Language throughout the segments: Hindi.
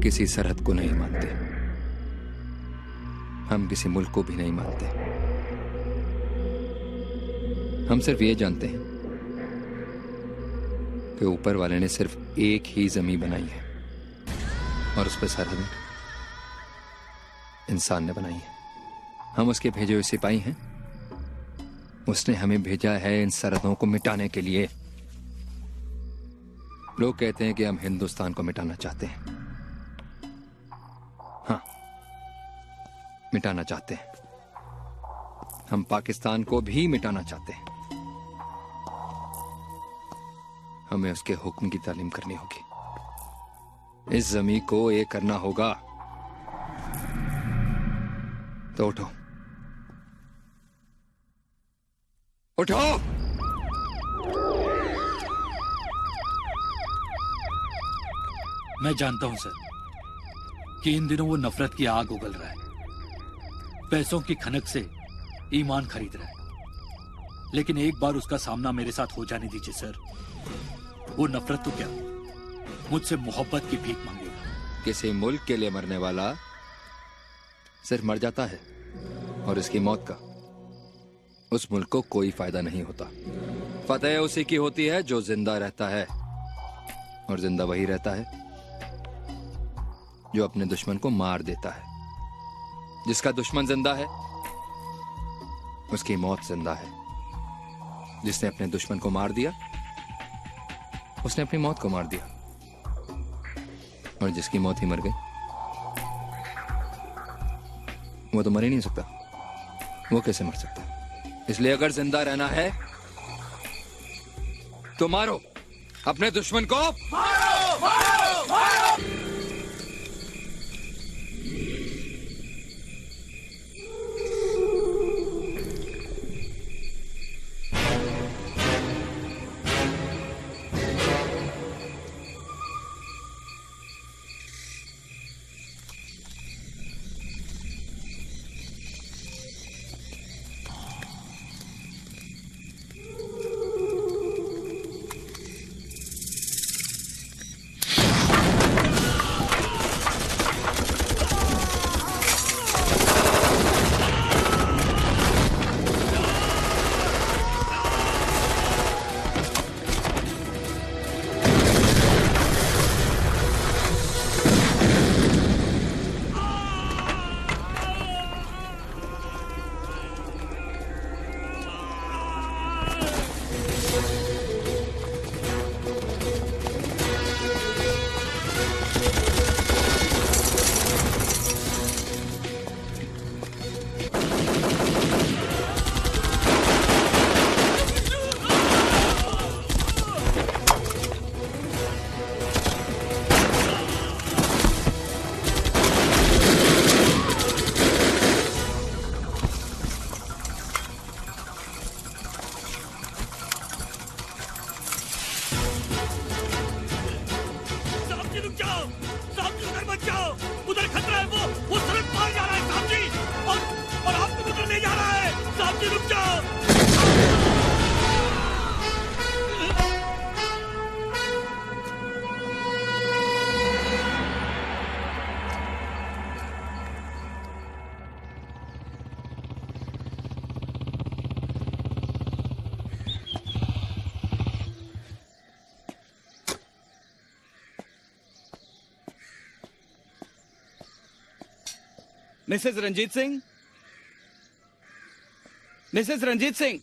किसी सरहद को नहीं मानते, हम किसी मुल्क को भी नहीं मानते। हम सिर्फ ये जानते हैं कि ऊपर वाले ने सिर्फ एक ही जमीन बनाई है और उस पर सरहदें इंसान ने बनाई है। हम उसके भेजे हुए सिपाही हैं। उसने हमें भेजा है इन सरहदों को मिटाने के लिए। लोग कहते हैं कि हम हिंदुस्तान को मिटाना चाहते हैं। हाँ, मिटाना चाहते हैं। हम पाकिस्तान को भी मिटाना चाहते हैं। हमें उसके हुक्म की तालीम करनी होगी। इस जमीन को ये करना होगा। तो उठो, उठो। मैं जानता हूं सर कि इन दिनों वो नफरत की आग उगल रहा है, पैसों की खनक से ईमान खरीद रहा है। लेकिन एक बार उसका सामना मेरे साथ हो जाने दीजिए सर। वो नफरत तो क्या, मुझसे मोहब्बत की भीख मांगेगा। किसी मुल्क के लिए मरने वाला सिर्फ मर जाता है और इसकी मौत का उस मुल्क को कोई फायदा नहीं होता। फतेह उसी की होती है जो जिंदा रहता है, और जिंदा वही रहता है जो अपने दुश्मन को मार देता है। जिसका दुश्मन जिंदा है उसकी मौत जिंदा है। जिसने अपने दुश्मन को मार दिया उसने अपनी मौत को मार दिया, और जिसकी मौत ही मर गई वो तो मर ही नहीं सकता। वो कैसे मर सकता? इसलिए अगर जिंदा रहना है तो मारो अपने दुश्मन को। मारो, मारो, मारो। Mrs Ranjit Singh, Mrs Ranjit Singh,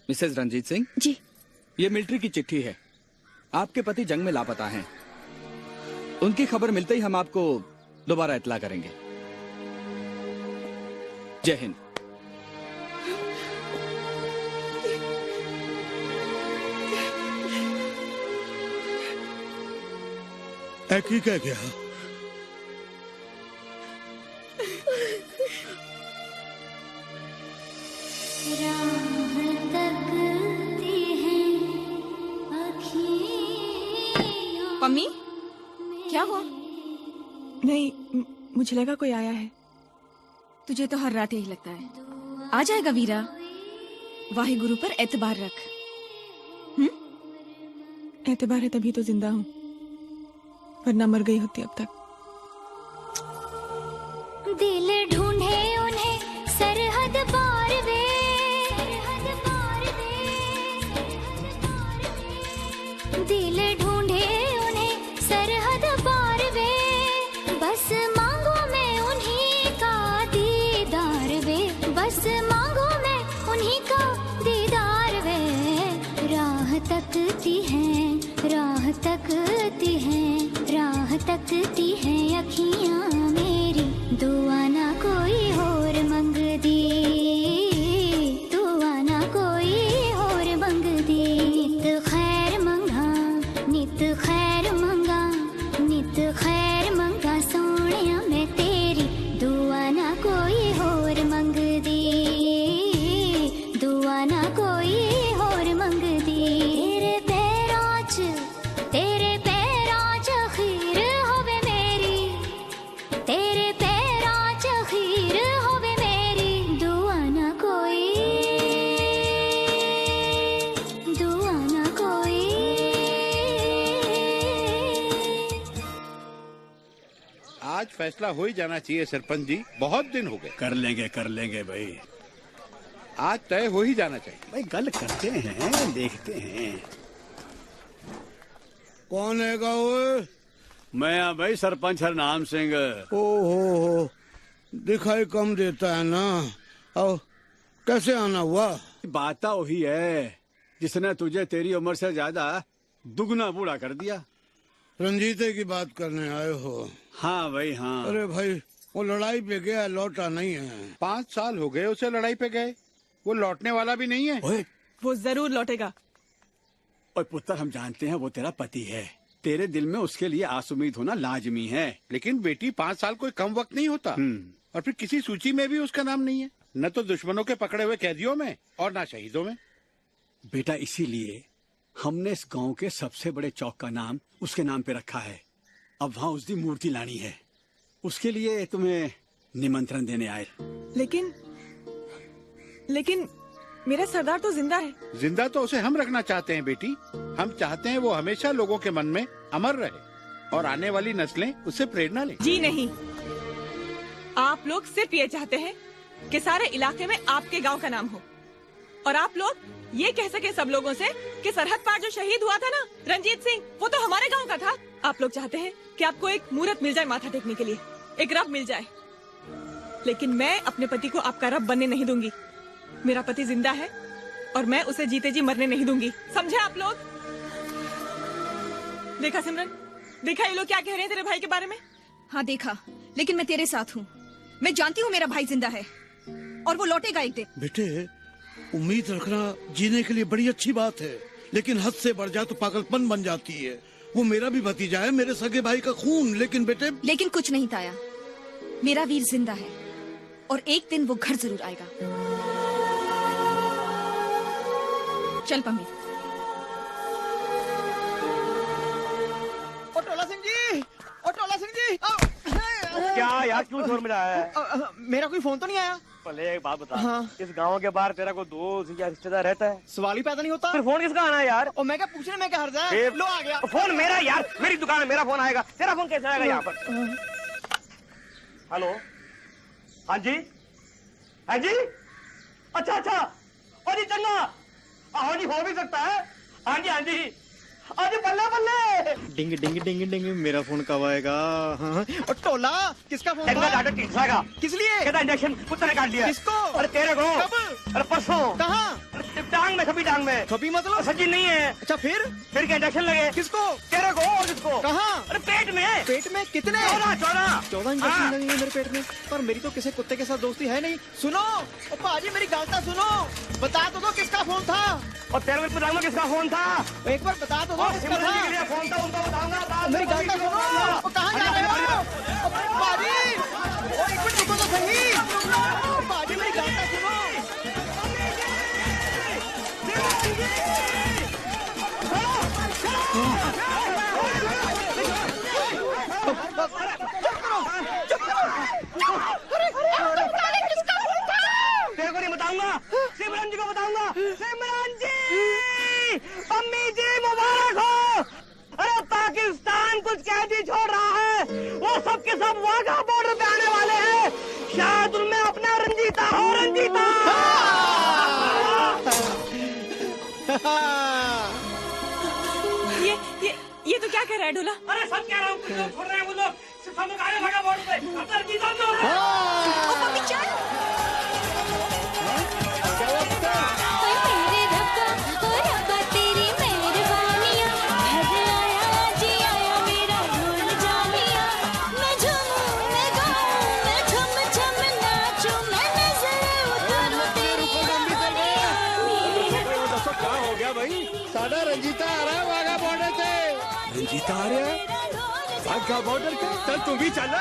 Mrs Ranjit Singh ji. ये मिलिट्री की चिट्ठी है। आपके पति जंग में लापता हैं। उनकी खबर मिलते ही हम आपको दोबारा इत्तला करेंगे। जय हिंद। की कह गया? मम्मी, क्या हुआ? नहीं, मुझे लगा कोई आया है। तुझे तो हर रात यही लगता है। आ जाएगा वीरा, वाहे गुरु पर एतबार रख। एतबार है तभी तो जिंदा हूँ, वरना मर गई होती अब तक। दिल ढूंढे उन्हें सरहद पार वे, सरहद पार वे, दिल ढूंढे उन्हें सरहद पार वे, बस मांगो मैं उन्हीं का दीदार वे, बस मांगो मैं उन्हीं का दीदार वे। राह तकती हैं, राह तकती हैं, राह तकती हैं अखियां मेरी, दुआ ना कोई और मंग दी, दुआ ना कोई और मंग दी। नित खैर मंगा, नित खैर मंगा, नित खैर मंगा सोनिया मैं तेरी, दुआ ना कोई और मंग दी, दुआ ना कोई और मंग दी। तेरे पैरां च खीर होवे मेरी, तेरे पैरां च खीर होवे मेरी, दुआ ना कोई, दुआ ना कोई। आज फैसला हो ही जाना चाहिए सरपंच जी, बहुत दिन हो गए। कर लेंगे भाई, आज तय हो ही जाना चाहिए। भाई गल करते हैं, देखते हैं। कौन है ओए? मैं भाई सरपंच हरनाम सिंह। हो दिखाई कम देता है ना। और कैसे आना हुआ? बात वही है जिसने तुझे तेरी उम्र से ज्यादा दुगना बूढ़ा कर दिया। रंजीते की बात करने आए हो? हाँ भाई हाँ। अरे भाई वो लड़ाई पे गया, लौटा नहीं है। 5 साल हो गए उसे लड़ाई पे गए, वो लौटने वाला भी नहीं है। ओए वो जरूर लौटेगा। और पुत्र हम जानते हैं वो तेरा पति है, तेरे दिल में उसके लिए आस उम्मीद होना लाजमी है। लेकिन बेटी 5 साल कोई कम वक्त नहीं होता। और फिर किसी सूची में भी उसका नाम नहीं है, न तो दुश्मनों के पकड़े हुए कैदियों में और न शहीदों में। बेटा इसीलिए हमने इस गांव के सबसे बड़े चौक का नाम उसके नाम पे रखा है। अब वहाँ उसकी मूर्ति लानी है, उसके लिए तुम्हें निमंत्रण देने आए। लेकिन मेरा सरदार तो जिंदा है। जिंदा तो उसे हम रखना चाहते हैं बेटी। हम चाहते हैं वो हमेशा लोगों के मन में अमर रहे और आने वाली नस्लें उससे प्रेरणा लें। जी नहीं, आप लोग सिर्फ ये चाहते हैं कि सारे इलाके में आपके गांव का नाम हो, और आप लोग ये कह सके सब लोगों से कि सरहद पार जो शहीद हुआ था ना रंजीत सिंह, वो तो हमारे गांव का था। आप लोग चाहते हैं कि आपको एक मूर्त मिल जाए माथा टेकने के लिए, एक रब मिल जाए। लेकिन मैं अपने पति को आपका रब बनने नहीं दूंगी। मेरा पति जिंदा है और मैं उसे जीते जी मरने नहीं दूंगी, समझे आप लोग? देखा सिमरन, देखा ये लोग क्या कह रहे हैं तेरे भाई के बारे में? हाँ देखा, लेकिन मैं तेरे साथ हूँ। मैं जानती हूँ मेरा भाई जिंदा है और वो लौटेगा एक दिन। बेटे उम्मीद रखना जीने के लिए बड़ी अच्छी बात है, लेकिन हद से बढ़ जाए तो पागलपन बन जाती है। वो मेरा भी भतीजा है, मेरे सगे भाई का खून। लेकिन बेटे लेकिन कुछ नहीं ताया, मेरा वीर जिंदा है और एक दिन वो घर जरूर आएगा। चल पम्मी। टोला सिंह जी, टोला सिंह जी। क्या यार क्यों शोर मचा है? मेरा कोई फोन तो नहीं आया? पहले एक बात बता, हाँ। इस गांव के बाहर तेरा कोई दोस्त या रिश्तेदार रहता है? सवाल ही पैदा नहीं होता। फिर फोन किसका आना है यार? और मैं क्या पूछने में क्या हर्ज है? लो आ गया फोन मेरा यार, मेरी दुकान है, मेरा फोन आएगा। तेरा फोन कैसे आएगा यहाँ पर? हेलो, हाँ जी, हाँ जी, अच्छा अच्छा, और जी चन्ना, हाँ जी हो भी सकता है। हाँ जी हाँ जी, अरे बल्ले बल्ले। डिंग डिंग डिंग डिंग, मेरा फोन कब आएगा? हाँ। और टोला किसका फोन था? किस लिए? कहता इंजेक्शन कुत्ते ने काट दिया। किसको? अरे तेरे को। कब? अरे परसों। कहाँ? टांग में, कभी टांग में। कभी मतलब? सचिन नहीं है। अच्छा फिर क्या इंजेक्शन लगे? किसको? तेरे को। और किसको? कहाँ? अरे पेट में। पेट में कितने? 14 इंजेक्शन लगे मेरे पेट में। पर मेरी तो किसी कुत्ते के साथ दोस्ती है नहीं। सुनो पाजी, मेरी गालता सुनो, बता दो किसका फोन था। और तेरे को बताऊंगा किसका फोन था। एक बार बता दो किसका था। फोन था उनका बताऊंगा। मेरी गालता सुनो, कहाँ जा रहे हो पाजी? एक मिनट रुको तो सही पाजी, मेरी गालता सुनो। तेरे को नहीं बताऊंगा, सिमरन जी को बताऊंगा। सिमरन जी, अम्मी जी मुबारक हो। अब वाघा बॉर्डर पे आने वाले हैं। शायद उनमें अपना रंजीता हो। रंजीता ये तो क्या कह रहा है ढोला? अरे सच कह रहा हूँ, कुछ लोग छोड़ रहे हैं, वो लोग सिर्फ हम लोग आए वाघा बॉर्डर पे। अपना रंजीता हमने हो रहा रंजीता आ रहा है वाघा बॉर्डर से। रंजीता आ रहा है वाघा बॉर्डर पे? चल तू भी चल।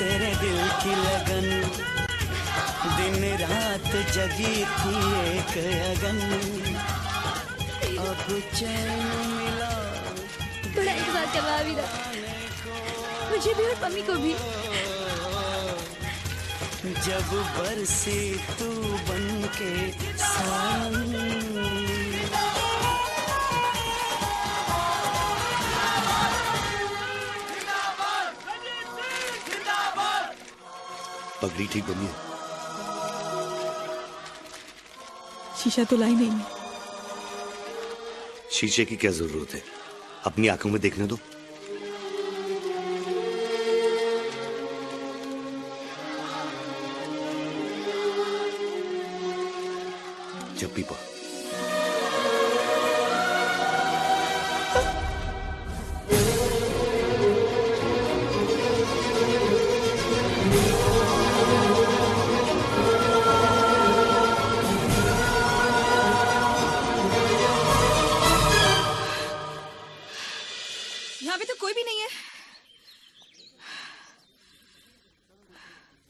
तेरे दिल की लगन, दिन रात जगी थी एक अगन, अब चैन मिला। थोड़ा इंतजार करवा वीरा, मुझे भी और मम्मी को भी। जब बरसी तू बन के सावन, पगड़ी ठीक बनी है? शीशा तो लाई नहीं है। शीशे की क्या जरूरत है, अपनी आंखों में देखने दो। जब भी पा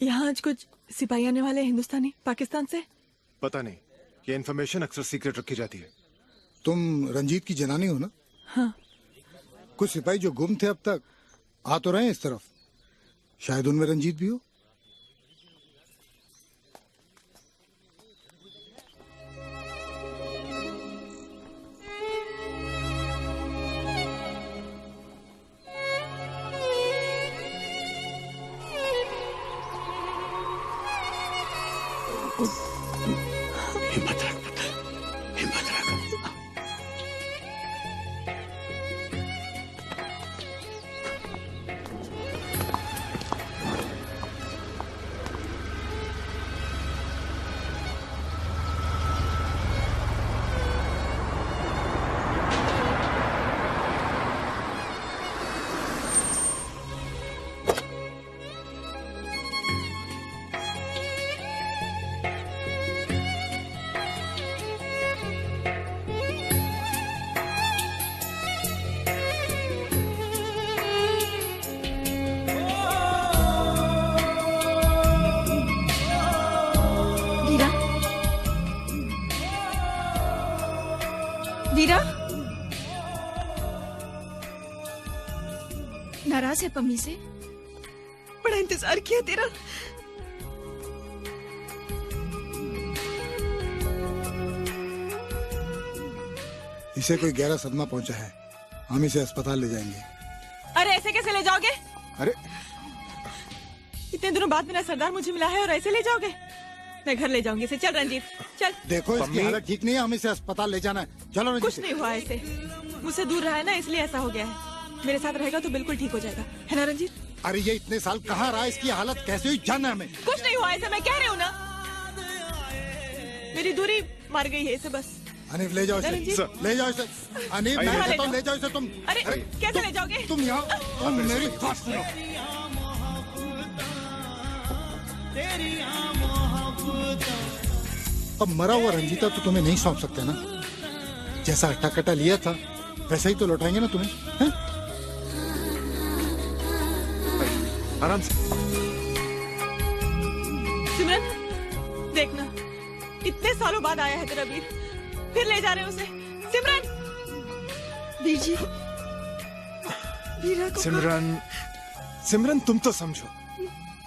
यहाँ आज कुछ सिपाही आने वाले हिंदुस्तानी पाकिस्तान से। पता नहीं, ये इन्फॉर्मेशन अक्सर सीक्रेट रखी जाती है। तुम रंजीत की जनानी हो ना? हाँ। कुछ सिपाही जो गुम थे अब तक आ तो रहे हैं इस तरफ, शायद उनमें रंजीत भी हो। हिम्मत रख पुत्र, हिम्मत रख। वीरा, नाराज है पम्मी से? बड़ा इंतजार किया तेरा। इसे कोई गहरा सदमा पहुंचा है, हम इसे अस्पताल ले जाएंगे। अरे ऐसे कैसे ले जाओगे? अरे इतने दिनों बाद मेरा सरदार मुझे मिला है और ऐसे ले जाओगे? मैं घर ले जाऊंगी इसे। चल रंजीत चल। देखो इसकी हालत ठीक नहीं है, हमें इसे अस्पताल ले जाना है। चलो रंजीत। कुछ नहीं हुआ ऐसे, मुझसे दूर रहा है ना इसलिए ऐसा हो गया है। मेरे साथ रहेगा तो बिल्कुल ठीक हो जाएगा, है ना रंजीत? अरे ये इतने साल कहाँ रहा, इसकी हालत कैसे हुई जानना है हमें। कुछ नहीं हुआ ऐसे, मैं कह रही हूँ ना। मेरी दूरी मार गई है इसे बस। अनीफ ले जाओ इसे, ले जाओ इसे। अनीफ मैं कहता हूँ ले जाओ इसे तुम। अरे कैसे ले जाओगे? तुम यहाँ मेरी बात सुनो। अब मरा हुआ रंजीता तो तुम्हें नहीं सौंप सकते ना। जैसा हट्टा कट्टा लिया था वैसा ही तो लौटाएंगे ना तुम्हें, हैं? आराम से। सिमरन देखना, इतने सालों बाद आया है तेरा वीर, फिर ले जा रहे हो उसे। सिमरन, वीर जी, वीरा को सिमरन, सिमरन तुम तो समझो।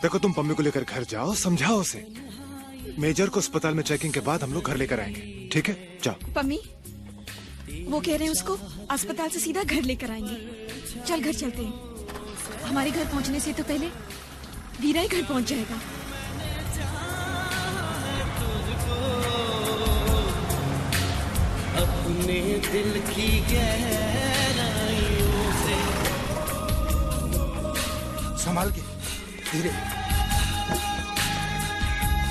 देखो तुम पम्मी को लेकर घर जाओ, समझाओ उसे। मेजर को अस्पताल में चेकिंग के बाद हम लोग घर लेकर आएंगे, ठीक है? जाओ। पम्मी, वो कह रहे हैं उसको अस्पताल से सीधा घर लेकर आएंगे। चल घर चलते हैं। हमारे घर पहुंचने से तो पहले वीरा ही घर पहुंच जाएगा। अपने दिल की गहराइयों से संभाल के, धीरे।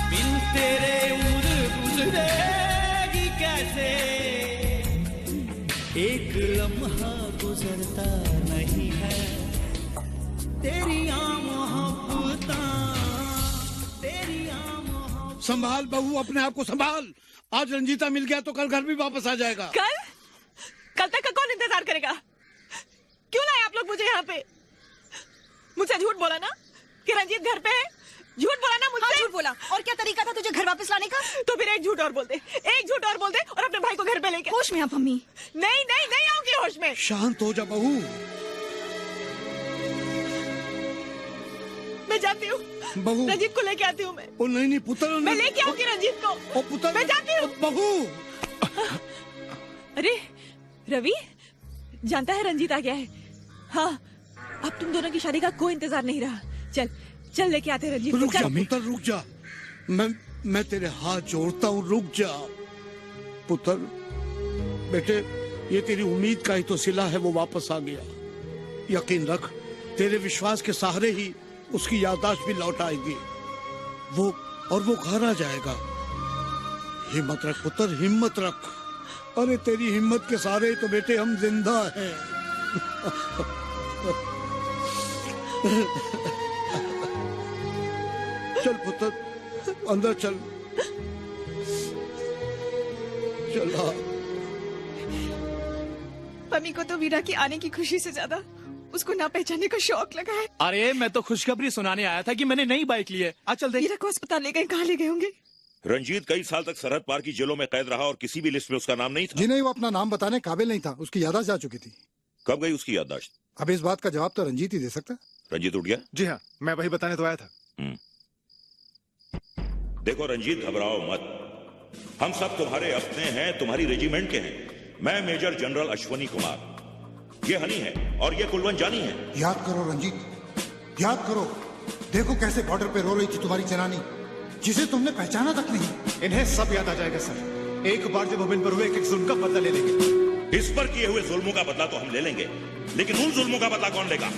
बिन तेरे उम्र गुजरेगी कैसे, एक लम्हा गुजरता नहीं है, तेरी मोहब्बत, तेरी मोहब्बत। संभाल बहू, अपने आप को संभाल। आज रंजीता मिल गया तो कल घर भी वापस आ जाएगा। कल तक का कौन इंतजार करेगा? क्यों लाए आप लोग मुझे यहाँ पे? मुझसे झूठ बोला ना कि रंजीत घर पे है, झूठ बोला ना मुझसे। हाँ, झूठ बोला। और क्या तरीका था तुझे घर वापस लाने का? तो फिर एक झूठ और बोल दे, एक झूठ और बोल दे और अपने भाई को घर पे लेके। होश में आ पम्मी। नहीं नहीं नहीं आऊंगी होश में। शांत हो जा बहू। मैं जाती हूँ बहू, रंजीत को लेके आती हूँ मैं। ओ नहीं पुत्र, मैं लेके आऊंगी रंजीत को। ओ पुत्र, मैं जाती हूँ बहू। अरे रवि, जानता है रंजीत आ गया है। हाँ, अब तुम दोनों की शादी का कोई इंतजार नहीं रहा। चल चल लेके आते रंजीत को। रुक जा पुत्र, रुक जा। मैं तेरे हाथ जोड़ता हूँ, रुक जा पुत्र। बेटे, ये तेरी उम्मीद का ही तो सिला है, वो वापस आ गया। यकीन रख, तेरे विश्वास के सहारे ही उसकी याददाश्त भी लौट आएगी। वो घर आ जाएगा। हिम्मत रख पुत्र, हिम्मत रख। अरे तेरी हिम्मत के सहारे तो बेटे हम जिंदा हैं। चल पुत्र, अंदर चल। चला। पम्मी को तो वीरा की आने की खुशी से ज्यादा उसको ना पहचानने का शौक लगा है। अरे मैं तो खुशखबरी सुनाने आया था कि मैंने नई बाइक ली है। आज चल दे। वीरा को अस्पताल ले गए, कहाँ ले गए होंगे? रंजीत कई साल तक सरहद पार की जेलों में कैद रहा और किसी भी लिस्ट में उसका नाम नहीं था। जी नहीं, वो अपना नाम बताने काबिल नहीं था, उसकी याददाश्त जा चुकी थी। कब गई उसकी याददाश्त? अब इस बात का जवाब तो रंजीत ही दे सकता। रंजीत उठ गया? जी हाँ, मैं वही बताने तो आया था। देखो रंजीत, घबराओ मत। हम सब तुम्हारे अपने हैं, तुम्हारी रेजिमेंट के हैं। मैं मेजर जनरल अश्वनी कुमार, ये हनी है और ये कुलवंत जानी है। याद करो रंजीत, याद करो। देखो कैसे बॉर्डर पे रो रही थी तुम्हारी जनानी, जिसे तुमने पहचाना तक नहीं। इन्हें सब याद आ जाएगा सर। एक बार जब हम इन पर हुए एक जुल्म का बदला ले लेंगे। इस पर किए हुए जुल्मों का बदला तो हम ले लेंगे, लेकिन उन जुल्मों का बदला कौन लेगा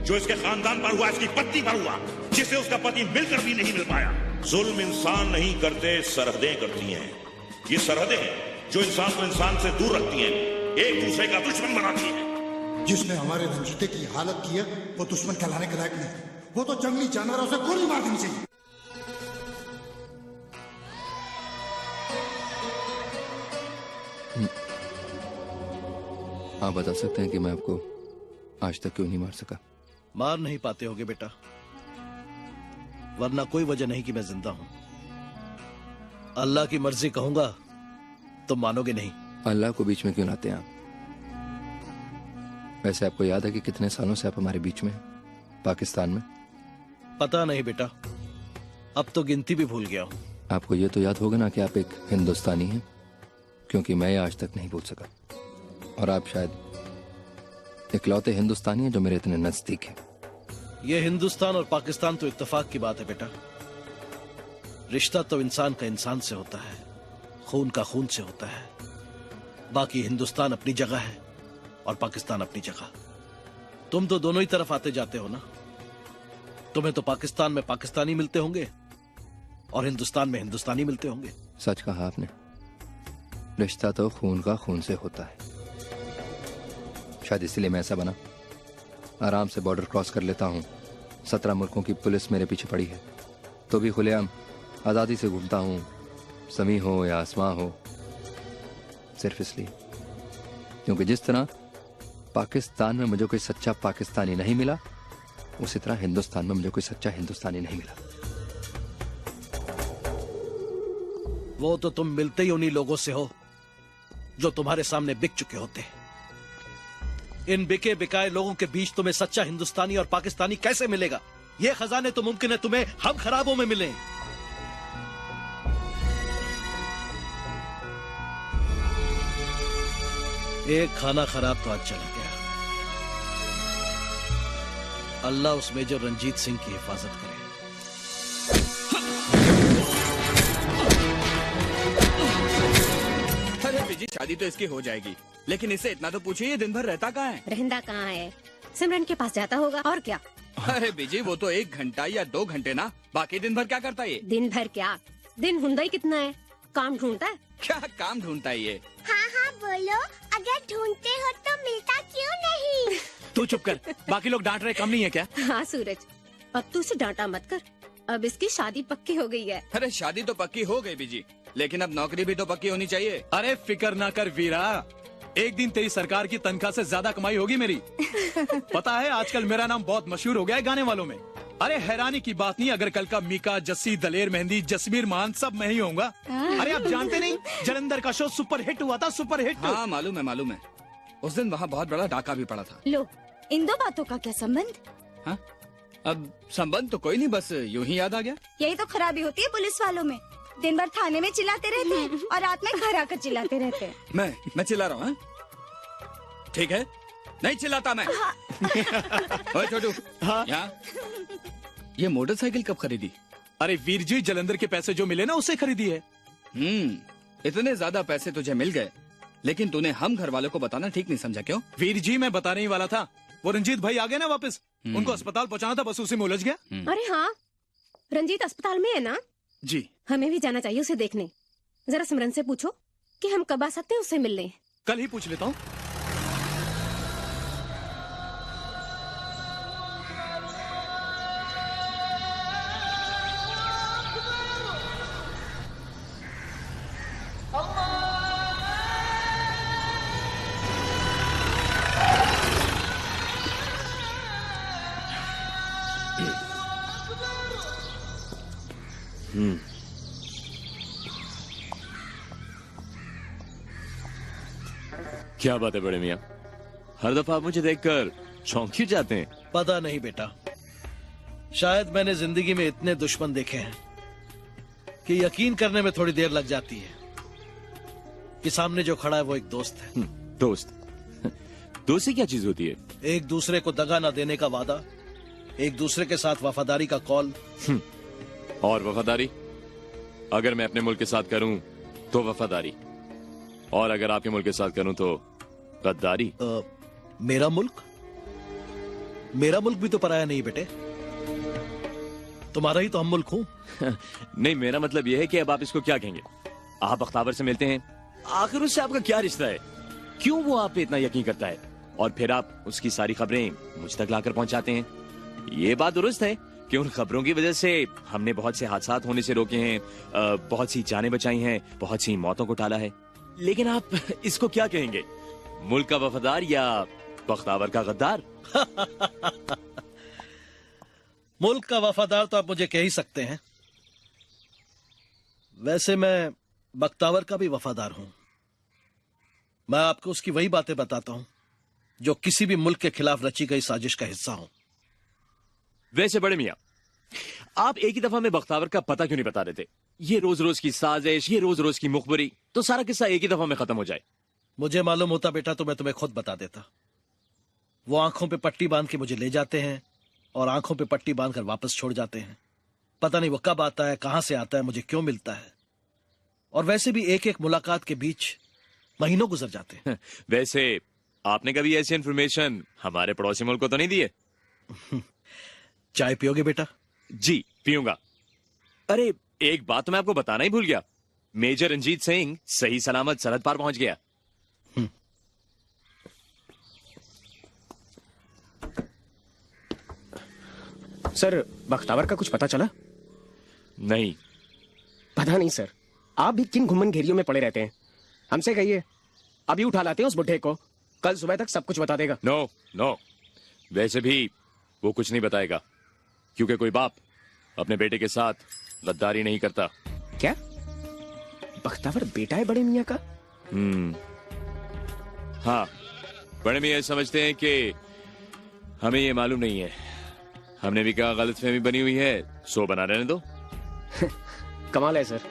जो इसके खानदान पर हुआ, इसकी पत्नी पर हुआ, जिसे उसका पति मिलकर भी नहीं मिल पाया। जुल्म इंसान नहीं करते, सरहदें करती हैं। ये सरहदें हैं जो इंसान को इंसान से दूर रखती हैं, एक दूसरे का दुश्मन बनाती हैं। जिसने हमारे रंजीते की हालत की है वो दुश्मन कहलाने के लायक नहीं, वो तो जंगली जानवर है, उसे गोली मार देनी चाहिए। आप बता सकते हैं कि मैं आपको आज तक क्यों नहीं मार सका? मार नहीं पाते होगे बेटा, वरना कोई वजह नहीं कि मैं जिंदा हूं। अल्लाह की मर्जी कहूंगा तो मानोगे नहीं। अल्लाह को बीच में क्यों लाते हैं आप? वैसे आपको याद है कि कितने सालों से आप हमारे बीच में हैं, पाकिस्तान में? पता नहीं बेटा, अब तो गिनती भी भूल गया हूं। आपको ये तो याद होगा ना कि आप एक हिंदुस्तानी हैं, क्योंकि मैं आज तक नहीं भूल सका। और आप शायद इकलौते हिंदुस्तानी हैं जो मेरे इतने नजदीक हैं। ये हिंदुस्तान और पाकिस्तान तो इत्तेफाक की बात है बेटा। रिश्ता तो इंसान का इंसान से होता है, खून का खून से होता है। बाकी हिंदुस्तान अपनी जगह है और पाकिस्तान अपनी जगह। तुम तो दोनों ही तरफ आते जाते हो ना। तुम्हें तो पाकिस्तान में पाकिस्तानी मिलते होंगे और हिंदुस्तान में हिंदुस्तानी मिलते होंगे। सच कहा आपने, रिश्ता तो खून का खून से होता है। शायद इसलिए मैं ऐसा बना, आराम से बॉर्डर क्रॉस कर लेता हूँ। 17 मुल्कों की पुलिस मेरे पीछे पड़ी है, तो भी खुलेआम आजादी से घूमता हूँ, ज़मीं हो या आसमां हो, सिर्फ इसलिए क्योंकि जिस तरह पाकिस्तान में मुझे कोई सच्चा पाकिस्तानी नहीं मिला, उसी तरह हिंदुस्तान में मुझे कोई सच्चा हिंदुस्तानी नहीं मिला। वो तो तुम मिलते ही उन्हीं लोगों से हो जो तुम्हारे सामने बिक चुके होते हैं। इन बिके बिकाए लोगों के बीच तुम्हें सच्चा हिंदुस्तानी और पाकिस्तानी कैसे मिलेगा? ये खजाने तो मुमकिन है तुम्हें हम खराबों में मिले। एक खाना खराब तो आज चला गया। अल्लाह उस मेजर रंजीत सिंह की हिफाजत करे। अरे बीजी, शादी तो इसकी हो जाएगी, लेकिन इससे इतना तो पूछिए ये दिन भर रहता कहाँ है? रहंदा कहाँ है? सिमरन के पास जाता होगा और क्या। अरे बीजी, वो तो 1 घंटा या 2 घंटे ना, बाकी दिन भर क्या करता है ये? दिन भर क्या, दिन हुंदा ही कितना है, काम ढूंढता है। क्या काम ढूंढता है ये? हाँ हाँ बोलो, अगर ढूंढते हो तो मिलता क्यों नहीं? तू चुप कर, बाकी लोग डांट रहे कम नहीं है क्या? हाँ सूरज, अब तू उसे डांटा मत कर, अब इसकी शादी पक्की हो गई है। अरे शादी तो पक्की हो गई बीजी, लेकिन अब नौकरी भी तो पक्की होनी चाहिए। अरे फिक्र ना कर वीरा, एक दिन तेरी सरकार की तनख्वाह से ज्यादा कमाई होगी मेरी। पता है आजकल मेरा नाम बहुत मशहूर हो गया है गाने वालों में। अरे हैरानी की बात नहीं अगर कल का मीका, जस्सी, दलेर मेहंदी, जसमीर मान सब मैं ही होऊंगा। अरे आप जानते नहीं, जलंधर का शो सुपर हिट हुआ था, सुपर हिट। हाँ मालूम है मालूम है, उस दिन वहाँ बहुत बड़ा डाका भी पड़ा था। लो, इन दो बातों का क्या संबंध? हाँ? अब संबंध तो कोई नहीं, बस यूं ही याद आ गया। यही तो खराबी होती है पुलिस वालों में, दिन भर थाने में चिल्लाते रहते हैं और रात में घर आकर चिल्लाते रहते हैं। मैं चिल्ला रहा हूँ? ठीक है, नहीं चिल्लाता मैं। ओए छोटू, हाँ? यहाँ ये मोटरसाइकिल कब खरीदी? अरे वीर जी, जलंधर के पैसे जो मिले ना उससे खरीदी है। इतने ज्यादा पैसे तुझे मिल गए, लेकिन तूने हम घर वालों को बताना ठीक नहीं समझा, क्यों? वीर जी मैं बताने ही वाला था, वो रंजीत भाई आ गए ना वापस, उनको अस्पताल पहुंचाना था, बस उसी में उलझ गया। अरे हाँ, रंजीत अस्पताल में है ना? जी। हमें भी जाना चाहिए उसे देखने। जरा सिमरन से पूछो कि हम कब आ सकते हैं उससे मिलने। कल ही पूछ लेता हूँ। क्या बात है बड़े मियाँ, हर दफा आप मुझे देखकर चौंक क्यों जाते हैं? पता नहीं बेटा, शायद मैंने जिंदगी में इतने दुश्मन देखे हैं कि यकीन करने में थोड़ी देर लग जाती है कि सामने जो खड़ा है वो एक दोस्त है। दोस्त? दोस्ती क्या चीज होती है? एक दूसरे को दगा ना देने का वादा, एक दूसरे के साथ वफादारी का कॉल। और वफादारी? अगर मैं अपने मुल्क के साथ करूं तो वफादारी, और अगर आपके मुल्क के साथ करूं तो गद्दारी। मेरा मुल्क? मेरा मुल्क भी तो पराया नहीं बेटे, तुम्हारा ही तो हम मुल्क हूं। नहीं, मेरा मतलब यह है कि अब आप इसको क्या कहेंगे? आप अख्ताबर से मिलते हैं, आखिर उससे आपका क्या रिश्ता है? क्यों वो आप पे इतना यकीन करता है? और फिर आप उसकी सारी खबरें मुझ तक लाकर पहुंचाते हैं। ये बात दुरुस्त है कि उन खबरों की वजह से हमने बहुत से हादसा होने से रोके हैं, बहुत सी जानें बचाई हैं, बहुत सी मौतों को टाला है। लेकिन आप इसको क्या कहेंगे? मुल्क का वफादार या बख्तावर का गद्दार? मुल्क का वफादार तो आप मुझे कह ही सकते हैं, वैसे मैं बख्तावर का भी वफादार हूं। मैं आपको उसकी वही बातें बताता हूं जो किसी भी मुल्क के खिलाफ रची गई साजिश का हिस्सा हो। वैसे बड़े मियां, आप एक ही दफा में बख्तावर का पता क्यों नहीं बता देते? ये रोज रोज की साजिश, ये रोज रोज की मुखबरी, तो सारा किस्सा एक ही दफा में खत्म हो जाए। मुझे मालूम होता बेटा तो मैं तुम्हें खुद बता देता। वो आंखों पे पट्टी बांध के मुझे ले जाते हैं और आंखों पे पट्टी बांध कर वापस छोड़ जाते हैं। पता नहीं वो कब आता है, कहां से आता है, मुझे क्यों मिलता है। और वैसे भी एक एक मुलाकात के बीच महीनों गुजर जाते हैं। वैसे आपने कभी ऐसी इन्फॉर्मेशन हमारे पड़ोसी मुल्क को तो नहीं दी है? चाय पियोगे बेटा? जी पीऊंगा। अरे एक बात तो मैं आपको बताना ही भूल गया, मेजर रंजीत सिंह सही सलामत सरहद पार पहुंच गया। सर, बख्तावर का कुछ पता चला? नहीं। पता नहीं सर, आप भी किन घुमन घेरियों में पड़े रहते हैं। हमसे कहिए, अभी उठा लाते हैं उस बुढ़े को कल सुबह तक सब कुछ बता देगा। नो नो, वैसे भी वो कुछ नहीं बताएगा, क्योंकि कोई बाप अपने बेटे के साथ गद्दारी नहीं करता। क्या बख्तावर बेटा है बड़े मियाँ का? हाँ, बड़े मियाँ समझते हैं कि हमें ये मालूम नहीं है। हमने भी कहा गलतफहमी बनी हुई है, सो बना रहने दो। कमाल है सर,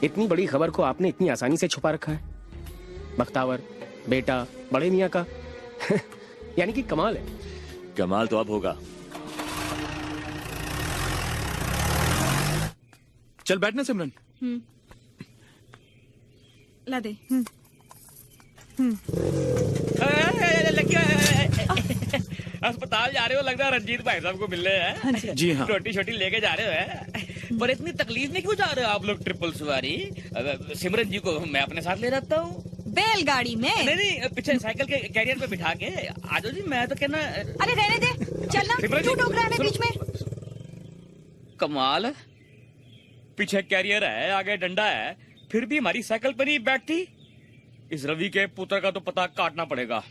इतनी बड़ी खबर को आपने इतनी आसानी से छुपा रखा है। बख्तावर बेटा बड़े मियाँ का यानी कि कमाल है। कमाल तो अब होगा। चल बैठना सिमरन। ला दे। अस्पताल जा रहे हो, लगता है रंजीत भाई साहब को मिलने हैं। जी हाँ। रोटी छोटी लेके जा रहे हो है? पर इतनी तकलीफ में क्यों जा रहे हो आप लोग ट्रिपल सवारी? सिमरन जी को मैं अपने साथ ले जाता हूँ बैलगाड़ी में। नहीं, पीछे साइकिल के कैरियर पे बिठा के आ जाओ जी। मैं तो कहना। अरे रहने दे, चलना, क्यों टोक रहा है बीच में? कमाल है, पीछे कैरियर है, आगे डंडा है, फिर भी हमारी साइकिल पर ही बैठती। इस रवि के पुत्र का तो पता काटना पड़ेगा।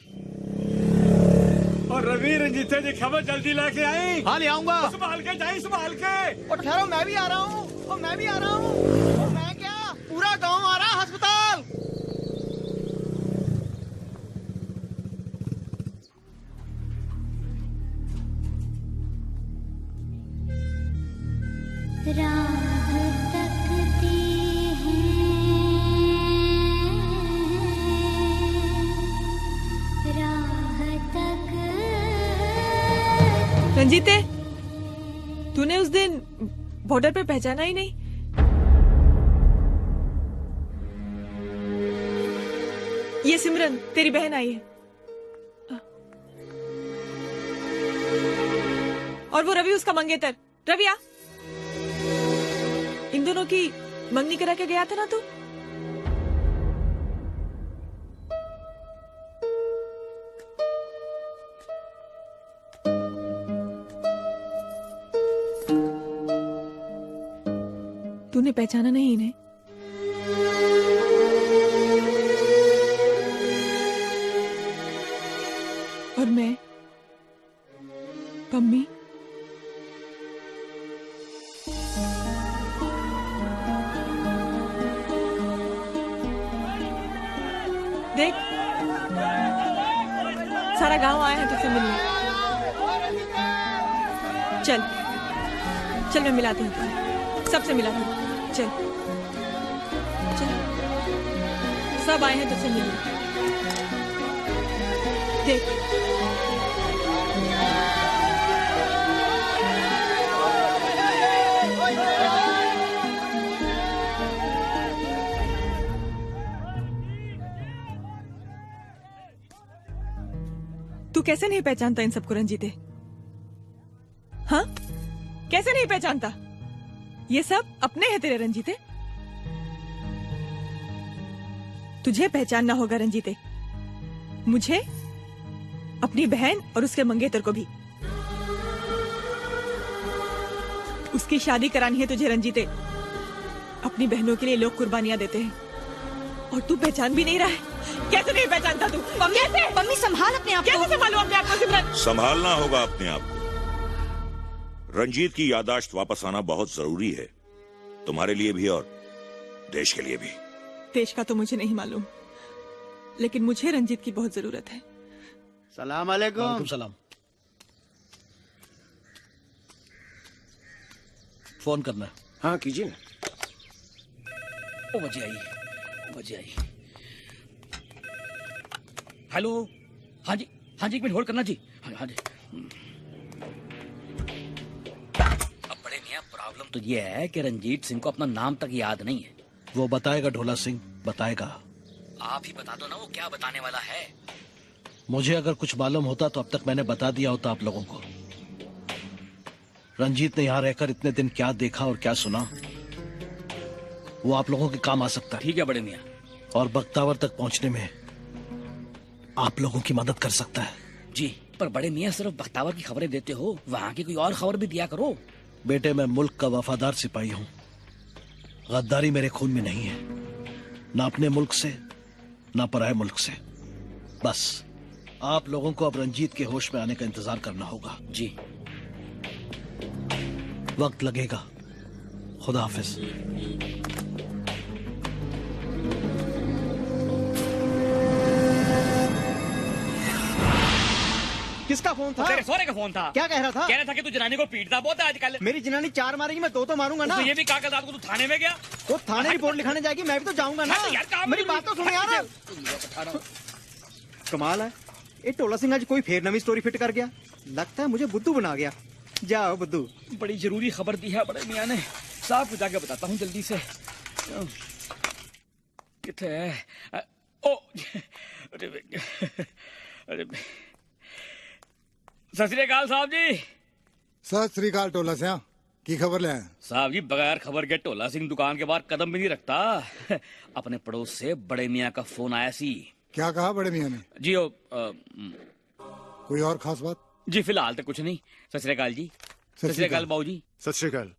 और रवि रंजीत जी खबर जल्दी लेके आई। हाँ ले आऊंगा। संभाल के जाए, संभाल के। और ठहरो, मैं भी आ रहा हूँ। और मैं भी आ रहा हूँ। और मैं क्या, पूरा गांव आ रहा अस्पताल। राह तकती है, राह तक। रंजीते, तूने उस दिन बॉर्डर पे पहचाना ही नहीं। ये सिमरन तेरी बहन आई है, और वो रवि उसका मंगेतर। रवि आ, इन दोनों की मंगनी करा के गया था ना तू? तूने पहचाना नहीं इन्हें? और मैं पम्मी। देख, सारा गांव आया है तुझसे मिलने। चल चल, मैं मिलाती हूँ तुझे, सबसे मिलाती हूँ। चल चल, सब आए हैं तुझसे मिलने। देख, तू कैसे नहीं पहचानता इन सबको रंजीते? हाँ, कैसे नहीं पहचानता? ये सब अपने हैं तेरे रंजीते। तुझे पहचानना होगा रंजीते, मुझे, अपनी बहन और उसके मंगेतर को भी। उसकी शादी करानी है तुझे रंजीते। अपनी बहनों के लिए लोग कुर्बानियां देते हैं, और तू पहचान भी नहीं रहा है। कैसे नहीं पहचानता तू? मम्मी संभाल अपने आप को। कैसे संभालूं अपने आप को सिमरन? संभालना होगा अपने आप को। रंजीत की याददाश्त वापस आना बहुत जरूरी है, तुम्हारे लिए भी और देश के लिए भी। देश का तो मुझे नहीं मालूम, लेकिन मुझे रंजीत की बहुत जरूरत है। सलाम अलैकुम। वालेकुम सलाम। फोन करना। हाँ कीजिए ना। ओ बजे आई, बजे आई। हेलो, हाँ जी, हाँ जी, एक मिनट होल्ड करना जी। हाँ जी। अब बड़े मियां, प्रॉब्लम तो ये है कि रंजीत सिंह को अपना नाम तक याद नहीं है। वो बताएगा ढोला सिंह, बताएगा। आप ही बता दो ना वो क्या बताने वाला है। मुझे अगर कुछ मालूम होता तो अब तक मैंने बता दिया होता आप लोगों को। रंजीत ने यहाँ रहकर इतने दिन क्या देखा और क्या सुना, वो आप लोगों के काम आ सकता है। ठीक है बड़े मियां। और बख्तावर तक पहुंचने में आप लोगों की मदद कर सकता है। जी, पर बड़े मियां सिर्फ बख्तावर की खबरें देते हो, वहाँ की कोई और खबर भी दिया करो। बेटे, मैं मुल्क का वफादार सिपाही हूँ। गद्दारी मेरे खून में नहीं है, ना अपने मुल्क से ना पराये मुल्क से। बस आप लोगों को अब रंजीत के होश में आने का इंतजार करना होगा। जी। वक्त लगेगा। खुदा हाफिज। किसका फोन था? तेरे सोरे का फोन था। क्या कह रहा था? कह रहा था कि तू जनानी को पीटता बहुत है आजकल। मेरी जनानी 4 मारेगी, मैं 2 तो मारूंगा ना। तो ये भी कहा कल रात को तू थाने में गया। वो थाने रिपोर्ट लिखाने जाएगी, मैं भी तो जाऊंगा ना। यार काम मेरी बात तो सुनो यार। कमाल है, ये टोला सिंह आज कोई फिर नवी स्टोरी फिट कर गया। लगता है मुझे बुद्धू बना गया। जाओ बुद्धू। बड़ी जरूरी खबर दी है बड़े मियाँ ने। साहब को जाके बताता हूँ जल्दी से। किथे है? ओ अरे सत श्री अकाल साहब जी। सत श्री अकाल टोला सिंह, की खबर ले? साहब जी बगैर खबर के टोला सिंह दुकान के बाहर कदम भी नहीं रखता। अपने पड़ोस से बड़े मियाँ का फोन आया सी। क्या कहा बड़े मियाँ ने? जी कोई और खास बात? जी फिलहाल तो कुछ नहीं। सत श्री अकाल जी। सत श्री अकाल बाबू जी। सत श्री अकाल।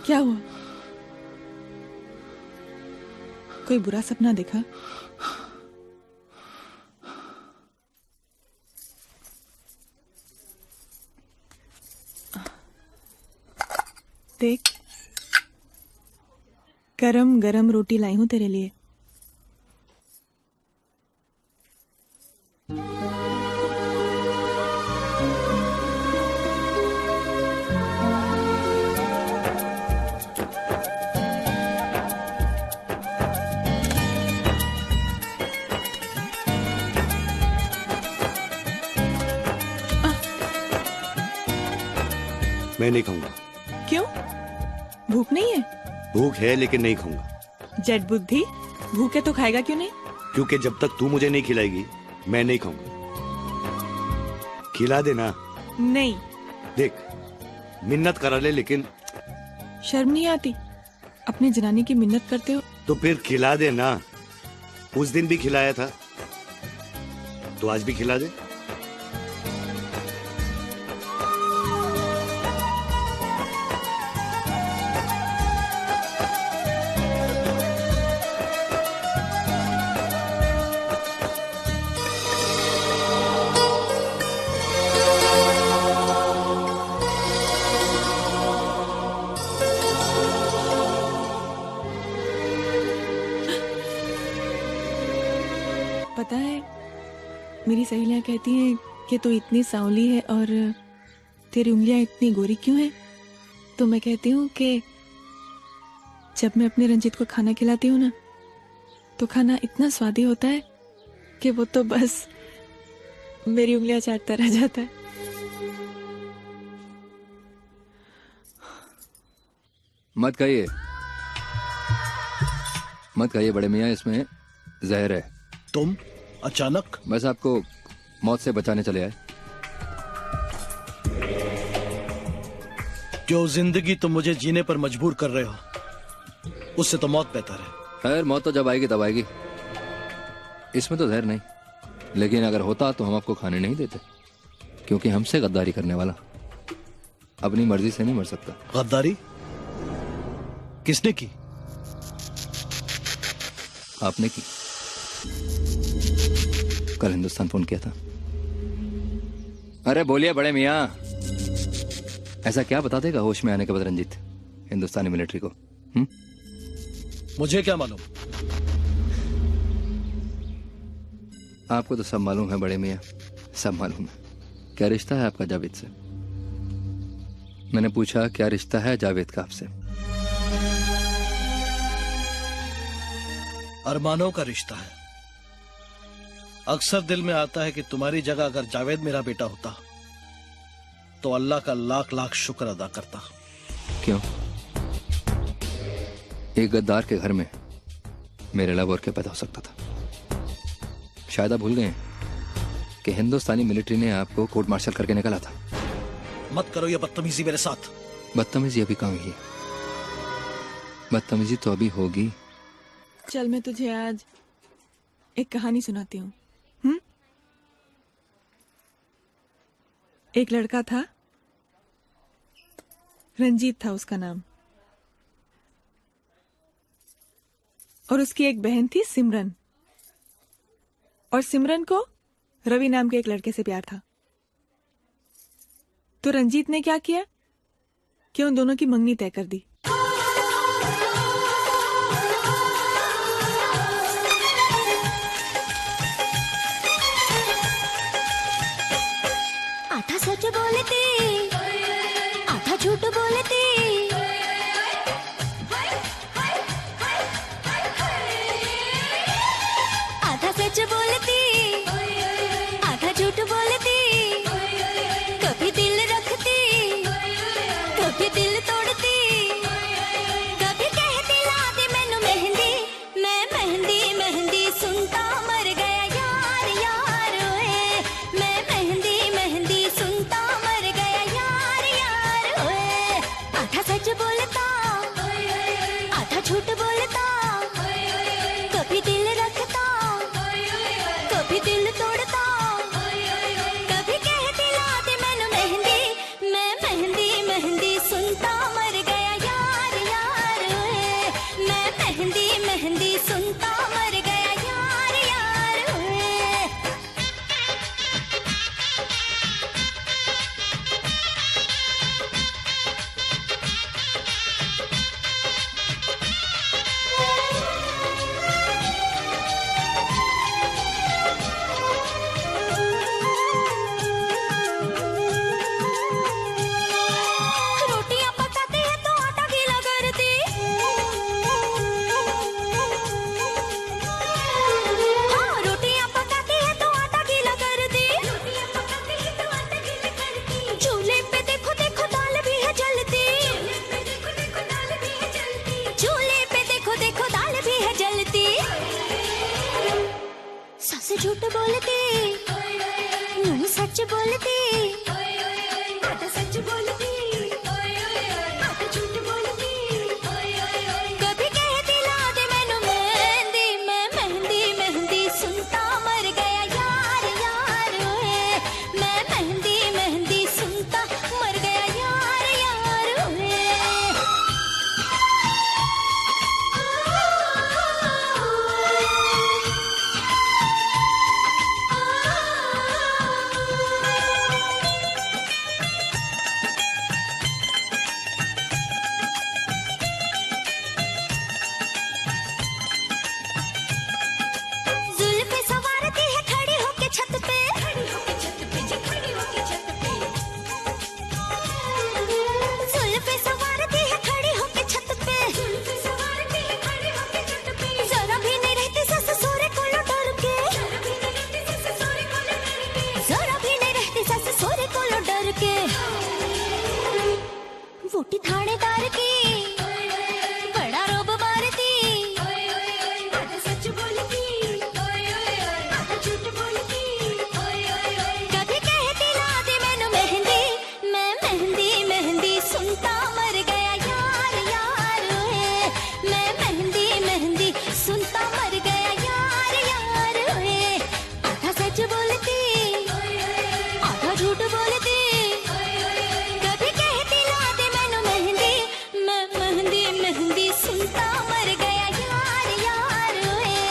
क्या हुआ? कोई बुरा सपना देखा? देख, गरम गरम रोटी लाई हूं तेरे लिए। मैं नहीं खाऊंगा। क्यों? भूख नहीं है? भूख है लेकिन नहीं खाऊंगा। जट बुद्धि, भूखे तो खाएगा क्यों नहीं? क्योंकि जब तक तू मुझे नहीं खिलाएगी मैं नहीं खाऊंगा। खिला देना। नहीं। देख, मिन्नत करा ले लेकिन। शर्म नहीं आती? अपनी जनानी की मिन्नत करते हो। तो फिर खिला देना। उस दिन भी खिलाया था तो आज भी खिला दे। पता है, मेरी सहेलियां कहती हैं कि तू इतनी सांवली है और तेरी उंगलियां इतनी गोरी क्यों हैं? तो मैं कहती हूँ कि जब मैं अपने रंजीत को खाना खिलाती हूँ ना, तो खाना इतना स्वादी होता है कि वो तो बस मेरी उंगलियां चाटता रह जाता है। मत खाइए, मत खाइए बड़े मियाँ, इसमें जहर है। तुम अचानक? बस आपको मौत से बचाने चले आए। जो जिंदगी तुम मुझे जीने पर मजबूर कर रहे हो, उससे तो मौत बेहतर है। खैर, मौत तो जब आएगी तब आएगी, इसमें तो जहर नहीं। लेकिन अगर होता तो हम आपको खाने नहीं देते, क्योंकि हमसे गद्दारी करने वाला अपनी मर्जी से नहीं मर सकता। गद्दारी किसने की? आपने की। कल हिंदुस्तान फोन किया था। अरे बोलिए बड़े मियाँ, ऐसा क्या बता देगा होश में आने के बाद रंजीत हिंदुस्तानी मिलिट्री को? मुझे क्या मालूम? आपको तो सब मालूम है बड़े मियाँ, सब मालूम है। क्या रिश्ता है आपका जावेद से? मैंने पूछा क्या रिश्ता है जावेद का आपसे? अरमानों का रिश्ता है। अक्सर दिल में आता है कि तुम्हारी जगह अगर जावेद मेरा बेटा होता तो अल्लाह का लाख लाख शुक्र अदा करता। क्यों? एक गद्दार के घर में मेरे अलावा और क्या पैदा हो सकता था? शायद आप भूल गए कि हिंदुस्तानी मिलिट्री ने आपको कोर्ट मार्शल करके निकाला था। मत करो ये बदतमीजी मेरे साथ। बदतमीजी अभी कहाँ हुई है? बदतमीजी तो अभी होगी। चल मैं तुझे आज एक कहानी सुनाती हूँ। एक लड़का था, रंजीत था उसका नाम। और उसकी एक बहन थी सिमरन, और सिमरन को रवि नाम के एक लड़के से प्यार था। तो रंजीत ने क्या किया कि उन दोनों की मंगनी तय कर दी। आधा सच बोलती, आधा झूठ बोलती, आधा सच बोलती, आधा झूठ बोलती, कभी दिल रखती, कभी दिल तोड़ती, कभी कहती ला दे मैनू मेहंदी, मैं मेहंदी मेहंदी सुनता मर गया यार यार ओए, मैं मेहंदी मेहंदी सुनता मर गया यार यार ओए। आधा सच बोलता, आधा झूठ बोलता, कभी दिल रखता, कभी दिल तोड़ता, कभी कहती ला दे मैनू मेहंदी, मैं मेहंदी मेहंदी सुनता मर गया यार यार ओए, मैं मेहंदी मेहंदी सुनता मर गया यार यार ओए। रोटियां पकाते हैं तो आटा गीला करती, हाँ रोटियां पकाते हैं तो आटा गीला करती, चूल्हे पे देखो देखो दाल भी है जलती, चूल्हे पे देखो देखो दाल भी है जलती। सास झूठ बोलती, नूह सच बोलती, आधा सच बोलती, आधा झूठ बोलती, कभी कहती ला दे मैनू मेहंदी, मैं मेहंदी मेहंदी सुनता मर गया यार यार ओए, मैं मेहंदी मेहंदी सुनता मर गया यार यार ओए। जुल्फे सवारती है खड़ी होके छत पे, जुल्फे सवारती है खड़ी होके छत पे, जरा भी नहीं रहती सस सोरे को डर के, जरा भी नहीं रहती सस सोरे को डर के। वोटी थानेदार की बड़ा रोब मारती, आधा सच बोलती, आधा झूठ बोलती, कभी कहती ला दे मैनू मेहंदी, मैं मेहंदी मेहंदी सुनता मर गया यार यार ओए, मैं मेहंदी मेहंदी सुनता मर गया यार यार ओए। आधा सच बोलती, आधा झूठ बोलती, कभी कहती ला दे मैनू मेहंदी, मैं मेहंदी मेहंदी सुनता मर गया यार यार ओए,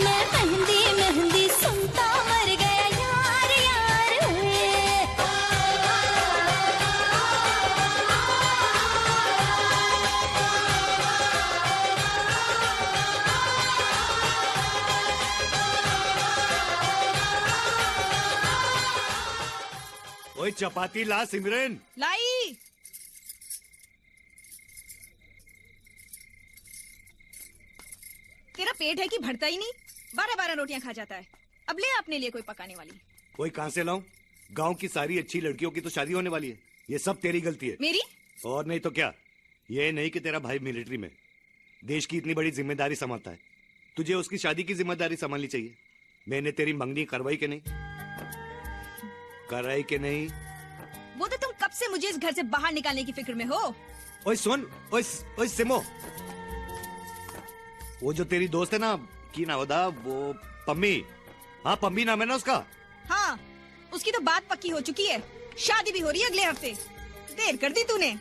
मैं मेहंदी मेहंदी सुनता मर गया यार यार ओए। ओए चपाती ला सिमरन। लाई। तेरा पेट है कि भरता ही नहीं, 12-12 रोटियां खा जाता है। अब ले अपने लिए कोई पकाने वाली। कोई कहां से लाऊं? गांव की सारी अच्छी लड़कियों की तो शादी होने वाली है। ये सब तेरी गलती है। मेरी? और नहीं तो क्या। ये नहीं कि तेरा भाई मिलिट्री में देश की इतनी बड़ी जिम्मेदारी संभालता है, तुझे उसकी शादी की जिम्मेदारी संभालनी चाहिए। मैंने तेरी मंगनी करवाई के नहीं? कराई के नहीं? वो तो तुम कब से मुझे इस घर से बाहर निकालने की फिक्र में हो। ओए सुन, ओए सिमो, वो जो तेरी दोस्त है ना, की ना होदा वो पम्मी। हाँ पम्मी नाम है ना उसका। हाँ उसकी तो बात पक्की हो चुकी है, शादी भी हो रही है अगले हफ्ते। देर कर दी तूने।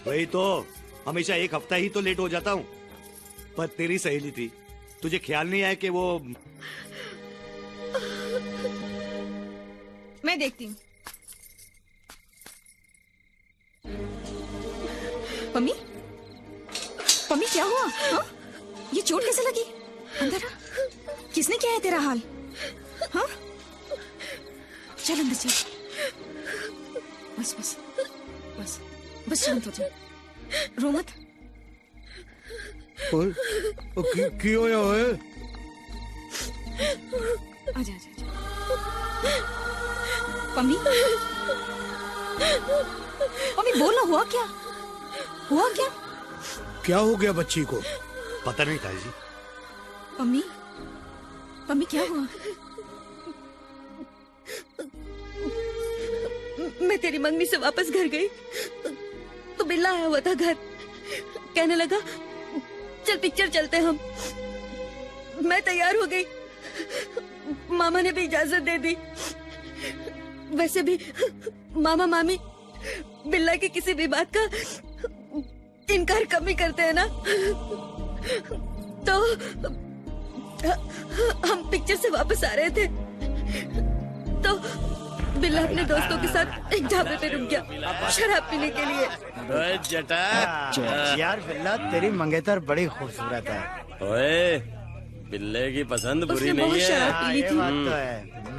वही तो, हमेशा एक हफ्ता ही तो लेट हो जाता हूँ। पर तेरी सहेली थी, तुझे ख्याल नहीं आया कि वो मैं देखती हूँ। पम्मी, पम्मी क्या हुआ? हाँ? ये चोट कैसे लगी? अंदर आ। किसने किया है तेरा हाल? हाँ? चल अंदर चल। बस बस बस बस शांत हो जा, रो मत। की होया है? आजा आजा। पम्मी, पम्मी बोलो, हुआ क्या? हुआ क्या? क्या हो गया बच्ची को? पता नहीं ताई जी। पम्मी, पम्मी क्या हुआ? मैं तेरी मंगनी से वापस घर गई तो बिल्ला आया हुआ था घर। कहने लगा चल पिक्चर चलते हम। मैं तैयार हो गई, मामा ने भी इजाजत दे दी। वैसे भी मामा मामी बिल्ला की किसी भी बात का इनकार कम ही करते हैं ना। तो हम पिक्चर से वापस आ रहे थे तो बिल्ला अपने दोस्तों के साथ एक ढाबे पे रुक गया शराब पीने के लिए। जटा यार बिल्ला, तेरी मंगेतर बड़ी खूबसूरत है। ओए, बिल्ले की पसंद बुरी नहीं है। शराब पी ली थी।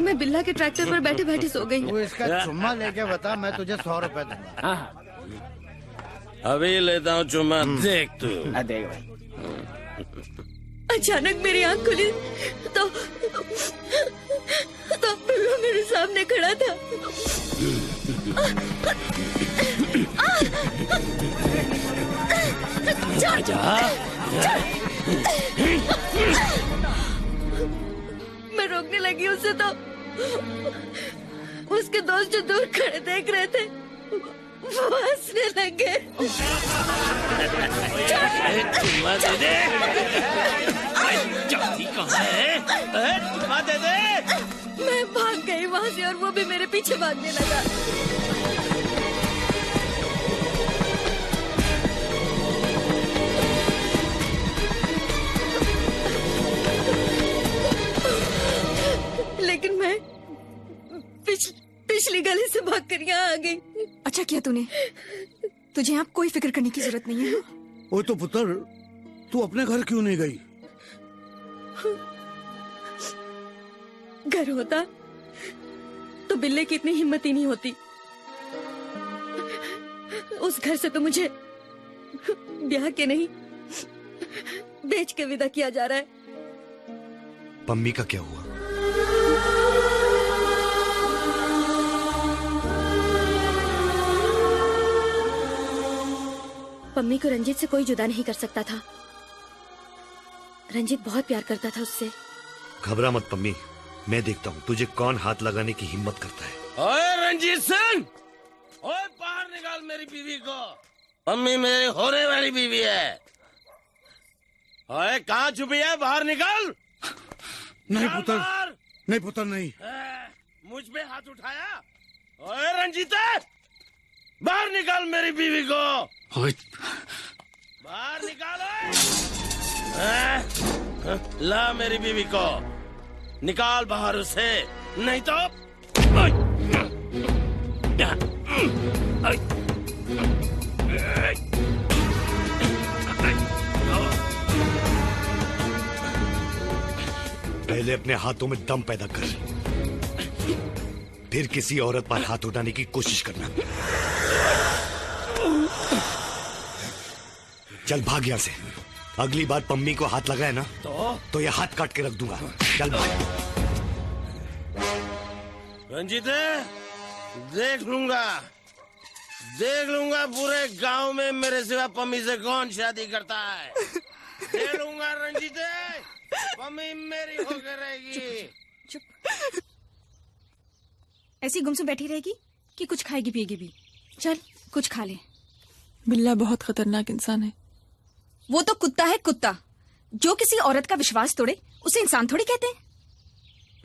मैं बिल्ला के ट्रैक्टर पर बैठे बैठे सो गई। तू इसका चुम्मा लेके बता, मैं तुझे 100 रुपए दूंगा। अभी लेता हूँ चुम्मा, देख तू। देख भाई। अचानक मेरी आंख खुली तो बिल्ला मेरे सामने खड़ा था। मैं रोकने लगी उसे तो उसके दोस्त जो दूर खड़े देख रहे थे वो हंसने लगे। चुम्मा दे दे। जाती कहाँ है? चुम्मा दे दे। मैं भाग गई वहां से और वो भी मेरे पीछे भागने लगा। लेकिन मैं पिछली गली से भागकर यहाँ आ गई। अच्छा किया तूने, तुझे यहाँ कोई फिक्र करने की जरूरत नहीं है। ओ तो पुत्र, तू अपने घर क्यों नहीं गई? घर होता तो बिल्ले की इतनी हिम्मत ही नहीं होती। उस घर से तो मुझे ब्याह के नहीं बेच के विदा किया जा रहा है। पम्मी का क्या हुआ? पम्मी को रंजीत से कोई जुदा नहीं कर सकता था। रंजीत बहुत प्यार करता था उससे। घबरा मत पम्मी, मैं देखता हूँ तुझे कौन हाथ लगाने की हिम्मत करता है। ओए रंजीत सिंह, ओए बाहर निकाल मेरी बीवी को। मम्मी मेरी होने वाली बीवी है। ओए कहाँ छुपी है? बाहर निकाल। नहीं पुत्र, नहीं पुत्र नहीं। मुझ पे हाथ उठाया? ओए रंजीत, बाहर निकाल मेरी बीवी को। बाहर निकाल। ला मेरी बीवी को, निकाल बाहर उसे, नहीं तो पहले अपने हाथों में दम पैदा कर, फिर किसी औरत पर हाथ उठाने की कोशिश करना। चल भाग यहाँ से। अगली बार पम्मी को हाथ लगाए ना तो ये हाथ काट के रख दूंगा। चल भाग। रंजीत, देख लूंगा पूरे गांव में मेरे सिवा पम्मी से कौन शादी करता है। देख लूंगा रंजीत, पम्मी मेरी होकर रहेगी। चुप। ऐसी गुमसुम बैठी रहेगी कि कुछ खाएगी पिएगी भी? चल कुछ खा ले। बिल्ला बहुत खतरनाक इंसान है। वो तो कुत्ता है, कुत्ता। जो किसी औरत का विश्वास तोड़े उसे इंसान थोड़ी कहते हैं।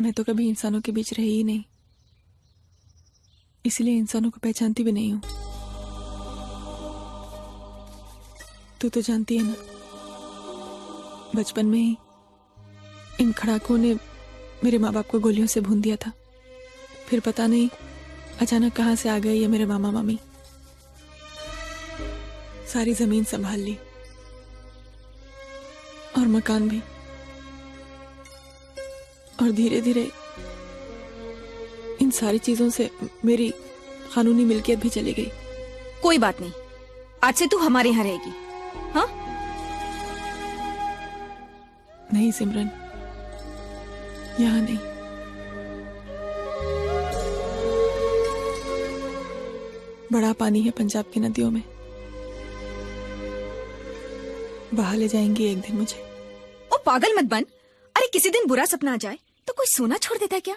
मैं तो कभी इंसानों के बीच रही ही नहीं, इसलिए इंसानों को पहचानती भी नहीं हूँ। तू तो जानती है ना, बचपन में ही इन खड़ाकों ने मेरे माँ बाप को गोलियों से भून दिया था। फिर पता नहीं अचानक कहां से आ गए ये मेरे मामा मामी। सारी जमीन संभाल ली और मकान भी, और धीरे धीरे इन सारी चीजों से मेरी कानूनी मिल्कियत भी चली गई। कोई बात नहीं, आज से तू हमारे यहाँ रहेगी। हाँ? नहीं सिमरन, यहाँ नहीं। बड़ा पानी है पंजाब की नदियों में, बहा ले जाएंगी एक दिन मुझे। ओ पागल मत बन। अरे किसी दिन बुरा सपना आ जाए तो कोई सोना छोड़ देता है क्या?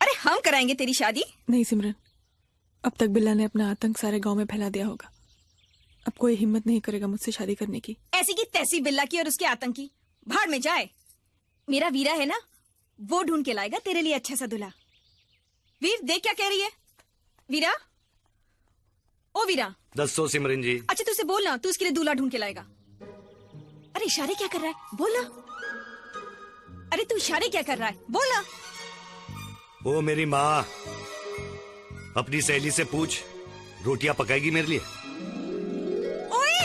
अरे हम कराएंगे तेरी शादी। नहीं सिमरन, अब तक बिल्ला ने अपना आतंक सारे गांव में फैला दिया होगा। अब कोई हिम्मत नहीं करेगा मुझसे शादी करने की। ऐसी की तैसी बिल्ला की और उसके आतंकी भाड़ में जाए। मेरा वीरा है ना, वो ढूंढ के लाएगा तेरे लिए अच्छा सा दूल्हा। वीर देख क्या कह रही है। वीरा, ओ वीरा। दसो सिमरन जी। अच्छा तू उसे बोलना, तू उसके लिए दूल्हा ढूंढ के लाएगा। अरे इशारे क्या कर रहा है, बोलना। अरे तू इशारे क्या कर रहा है, बोलना। ओ मेरी माँ, अपनी सहेली से पूछ, रोटियां पकाएगी मेरे लिए। ओए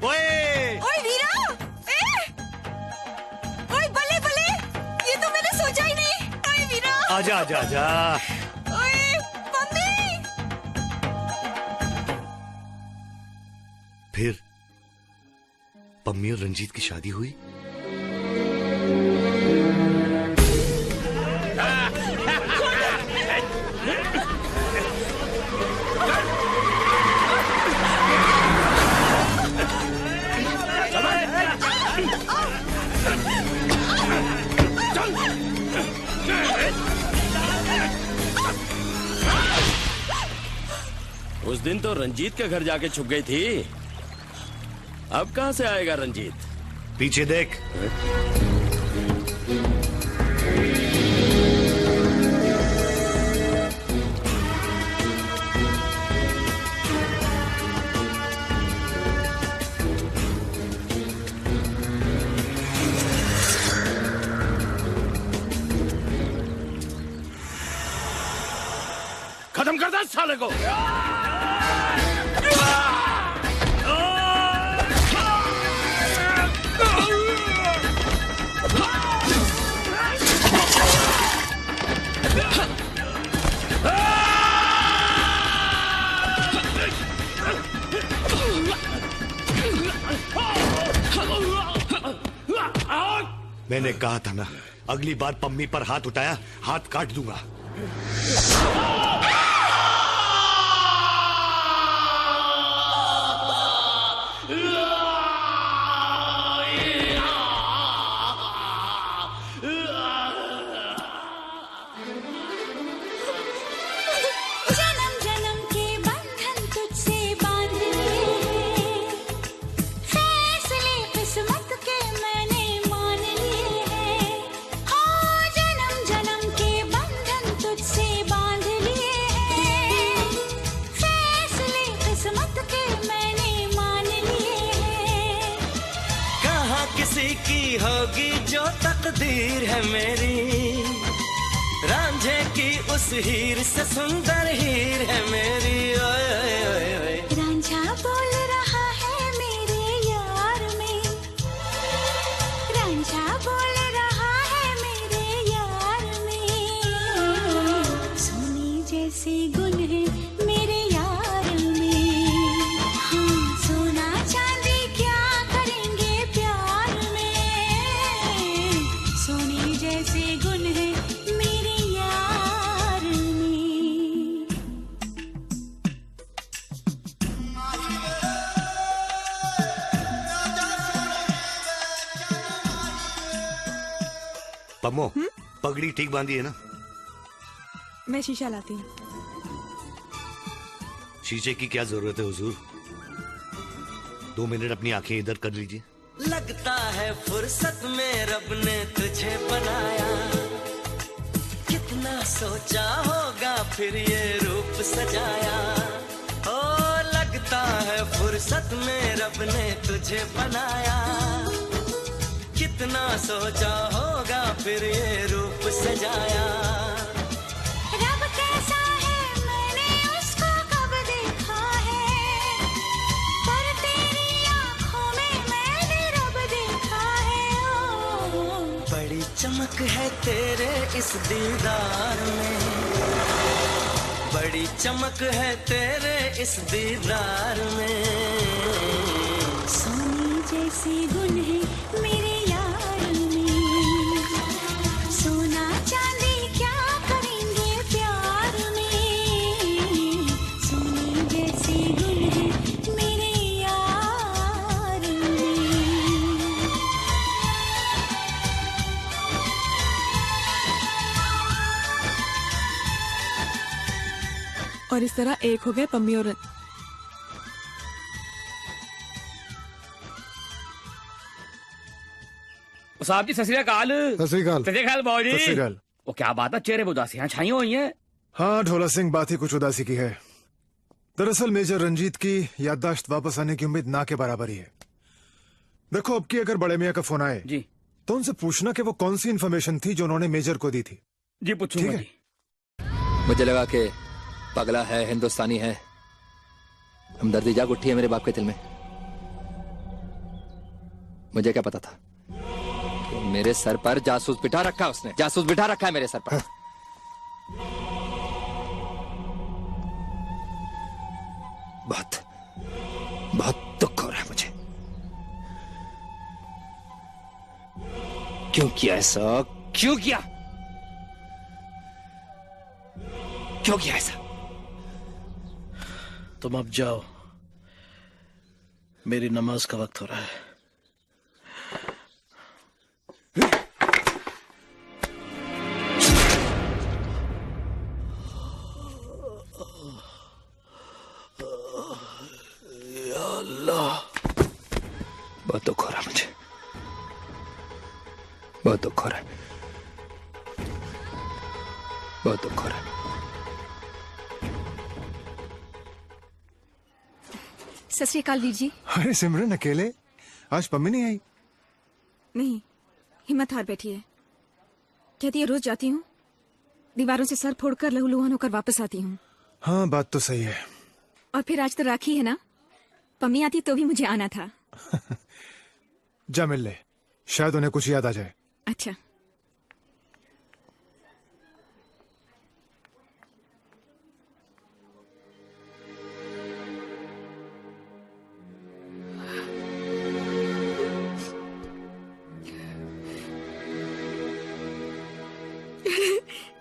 ओए ओए वीरा, ओए बल्ले बल्ले, ये तो मैंने सोचा ही नहीं। ओए वीरा, आजा आजा आजा। ओए मम्मी। फिर पम्मी और रंजीत की शादी हुई। उस दिन तो रंजीत के घर जाके छुप गई थी, अब कहां से आएगा रंजीत? पीछे देख। खत्म कर दे साले को। मैंने कहा था ना, अगली बार पम्मी पर हाथ उठाया हाथ काट दूंगा। की होगी जो तकदीर है मेरी, रांझे की उस हीर से सुंदर हीर है मेरी। ओए ओए ओए ओए रांझा बोल रहा है मेरे यार में, रांझा बोल रहा है मेरे यार में। सोने जैसे गुण है मेरे यार में, हाँ सोना चांदी क्या करेंगे प्यार में। सोने जैसे गुण है मेरे यार में। पम्मो, पगड़ी ठीक बांधी है ना? मैं शीशा लाती हूँ। शीशे की क्या जरूरत है हुजूर? 2 मिनट अपनी आंखें इधर कर लीजिए। लगता है फुर्सत में रब ने तुझे बनाया, कितना सोचा होगा फिर ये रूप सजाया। ओ लगता है फुर्सत में रब ने तुझे बनाया, जितना सोचा होगा फिर ये रूप सजाया। रब कैसा है मैंने उसको कब देखा है, पर तेरी आंखों में मैंने रब देखा है। ओ बड़ी चमक है तेरे इस दीदार में, बड़ी चमक है तेरे इस दीदार में। सोने जैसी गुण है मेरे यार में, सोना चांदी क्या करेंगे प्यार में। सोने जैसी गुण है मेरे यार में। और इस तरह एक हो गए पम्मी और साहब जी सत श्री अकाल। सत श्री अकाल। सत श्री अकाल बाबू जी। सत श्री अकाल। वो क्या बात है, चेहरे पे उदासियां छाई हुई हैं। हाँ ढोला सिंह, बात ही कुछ उदासी की है। दरअसल मेजर रंजीत की याददाश्त वापस आने की उम्मीद ना के बराबर ही है। देखो अब की अगर बड़े मियाँ का फोन आए जी तो उनसे पूछना कि वो कौन सी इन्फॉर्मेशन थी जो उन्होंने मेजर को दी थी। जी पूछूंगा जी। मुझे लगा कि पगला है, हिंदुस्तानी है, हमदर्दी जाग उठी है मेरे बाप के दिल में। मुझे क्या पता था कि मेरे सर पर जासूस बिठा रखा है उसने, जासूस बिठा रखा है मेरे सर पर। बहुत बहुत दुख हो रहा है मुझे। क्यों किया ऐसा, क्यों किया, क्यों किया ऐसा? तुम अब जाओ, मेरी नमाज का वक्त हो रहा है। या अल्लाह, बहुत दुख हो रहा है मुझे, बहुत दुख हो रहा है, बहुत दुख हो रहा है। सत श्री अकाल वीर जी। अरे सिमरन, अकेले? आज पम्मी नहीं आई? नहीं, हिम्मत हार बैठी है। कहती है रोज जाती हूँ, दीवारों से सर फोड़कर लहूलुहान होकर वापस आती हूँ। हाँ बात तो सही है। और फिर आज तो राखी है ना, पम्मी आती तो भी मुझे आना था। जा मिल ले, शायद उन्हें कुछ याद आ जाए। अच्छा।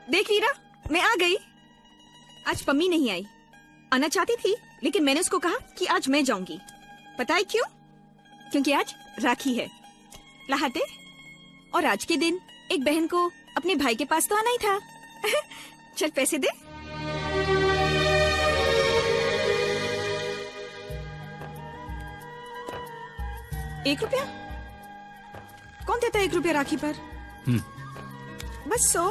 देख वीरा, मैं आ गई। आज पम्मी नहीं आई, आना चाहती थी लेकिन मैंने उसको कहा कि आज मैं जाऊंगी। पता है क्यों? क्योंकि आज राखी है, लहाटे। और आज के दिन एक बहन को अपने भाई के पास तो आना ही था। चल पैसे दे। ₹1? कौन देता है ₹1 राखी पर? बस 100